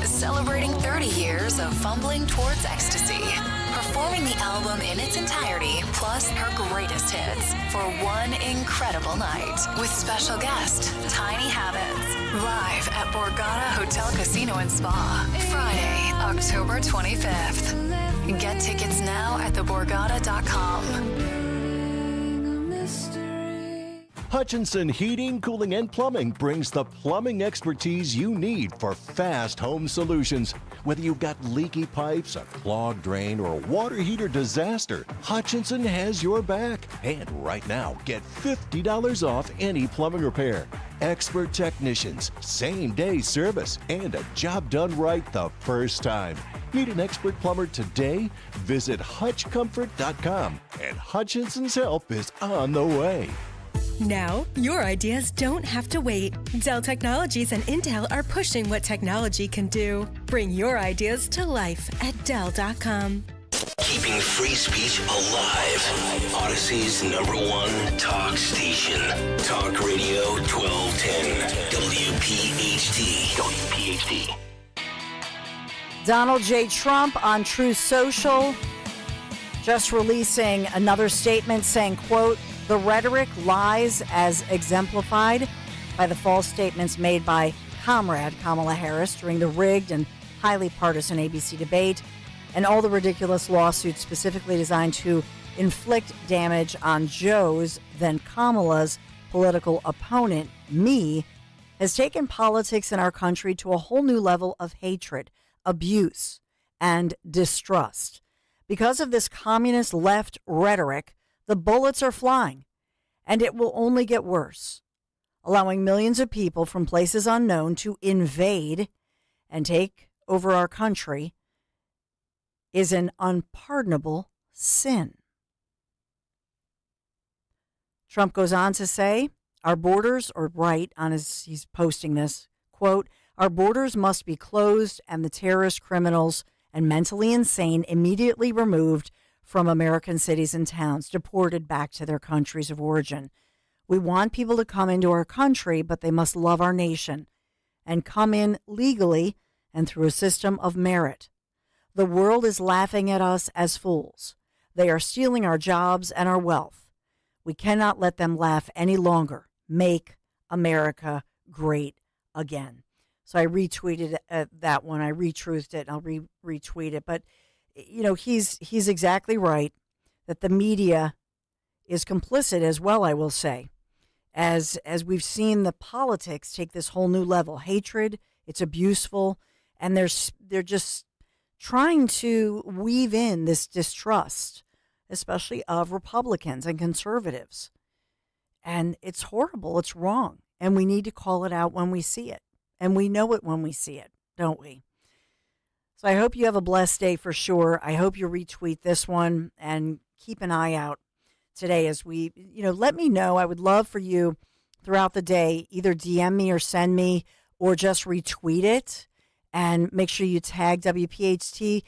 celebrating 30 years of fumbling towards ecstasy, performing the album in its entirety, plus her greatest hits, for one incredible night with special guest Tiny Habits, live at Borgata Hotel Casino and Spa, Friday, October 25th. Get tickets now at theborgata.com. Hutchinson Heating, Cooling, and Plumbing brings the plumbing expertise you need for fast home solutions. Whether you've got leaky pipes, a clogged drain, or a water heater disaster, Hutchinson has your back. And right now, get $50 off any plumbing repair. Expert technicians, same-day service, and a job done right the first time. Need an expert plumber today? Visit HutchComfort.com, and Hutchinson's help is on the way. Now, your ideas don't have to wait. Dell Technologies and Intel are pushing what technology can do. Bring your ideas to life at Dell.com. Keeping free speech alive. Odyssey's #1 talk station. Talk Radio 1210. WPHT. WPHT. Donald J. Trump on Truth Social just releasing another statement saying, quote, "The rhetoric lies as exemplified by the false statements made by Comrade Kamala Harris during the rigged and highly partisan ABC debate and all the ridiculous lawsuits specifically designed to inflict damage on Joe's, then Kamala's, political opponent, me, has taken politics in our country to a whole new level of hatred, abuse, and distrust. Because of this communist left rhetoric, the bullets are flying, and it will only get worse. Allowing millions of people from places unknown to invade and take over our country is an unpardonable sin." Trump goes on to say, our borders, or right on his, he's posting this, quote, "Our borders must be closed and the terrorist, criminals, and mentally insane immediately removed from American cities and towns, deported back to their countries of origin. We want people to come into our country, but they must love our nation and come in legally and through a system of merit. The world is laughing at us as fools. They are stealing our jobs and our wealth. We cannot let them laugh any longer. Make America great again." So I retweeted that one. I retruthed it. I'll retweet it. But, you know, he's exactly right that the media is complicit as well, I will say, as we've seen the politics take this whole new level. Hatred, it's abuseful, and they're just trying to weave in this distrust, especially of Republicans and conservatives. And it's horrible. It's wrong. And we need to call it out when we see it. And we know it when we see it, don't we? So I hope you have a blessed day for sure. I hope you retweet this one and keep an eye out today as we, let me know. I would love for you throughout the day, either DM me or send me or just retweet it and make sure you tag WPHT.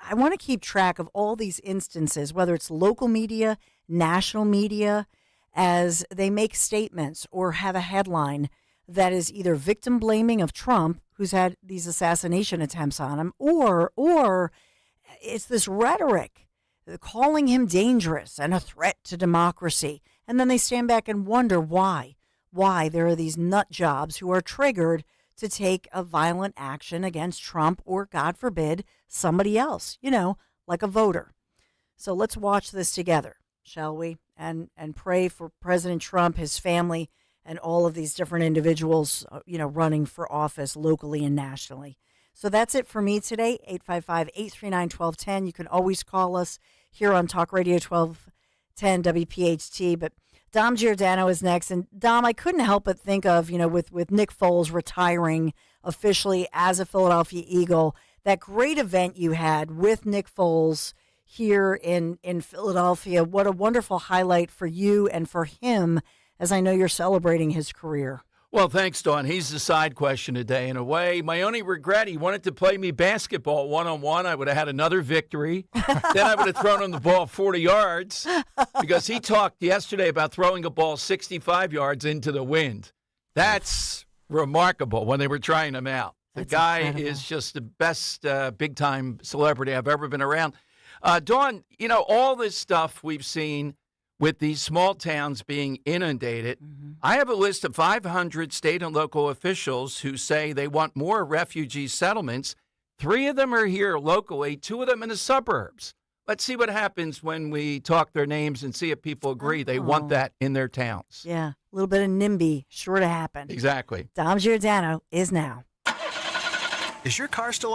I want to keep track of all these instances, whether it's local media, national media, as they make statements or have a headline that is either victim blaming of Trump, who's had these assassination attempts on him, or it's this rhetoric calling him dangerous and a threat to democracy And then they stand back and wonder why there are these nut jobs who are triggered to take a violent action against Trump or, God forbid, somebody else, like a voter. So let's watch this together, shall we? And pray for President Trump, his family, and all of these different individuals, running for office locally and nationally. So that's it for me today, 855-839-1210. You can always call us here on Talk Radio 1210 WPHT. But Dom Giordano is next. And Dom, I couldn't help but think of, with Nick Foles retiring officially as a Philadelphia Eagle, that great event you had with Nick Foles here in Philadelphia. What a wonderful highlight for you and for him, as I know you're celebrating his career. Well, thanks, Dawn. He's the side question today, in a way. My only regret, he wanted to play me basketball one-on-one. I would have had another victory. Then I would have thrown him the ball 40 yards because he talked yesterday about throwing a ball 65 yards into the wind. That's remarkable when they were trying him out. The guy is just the best big-time celebrity I've ever been around. Dawn, all this stuff we've seen with these small towns being inundated, I have a list of 500 state and local officials who say they want more refugee settlements. 3 of them are here locally, 2 of them in the suburbs. Let's see what happens when we talk their names and see if people agree they want that in their towns. Yeah, a little bit of NIMBY, sure to happen. Exactly. Dom Giordano is now. Is your car still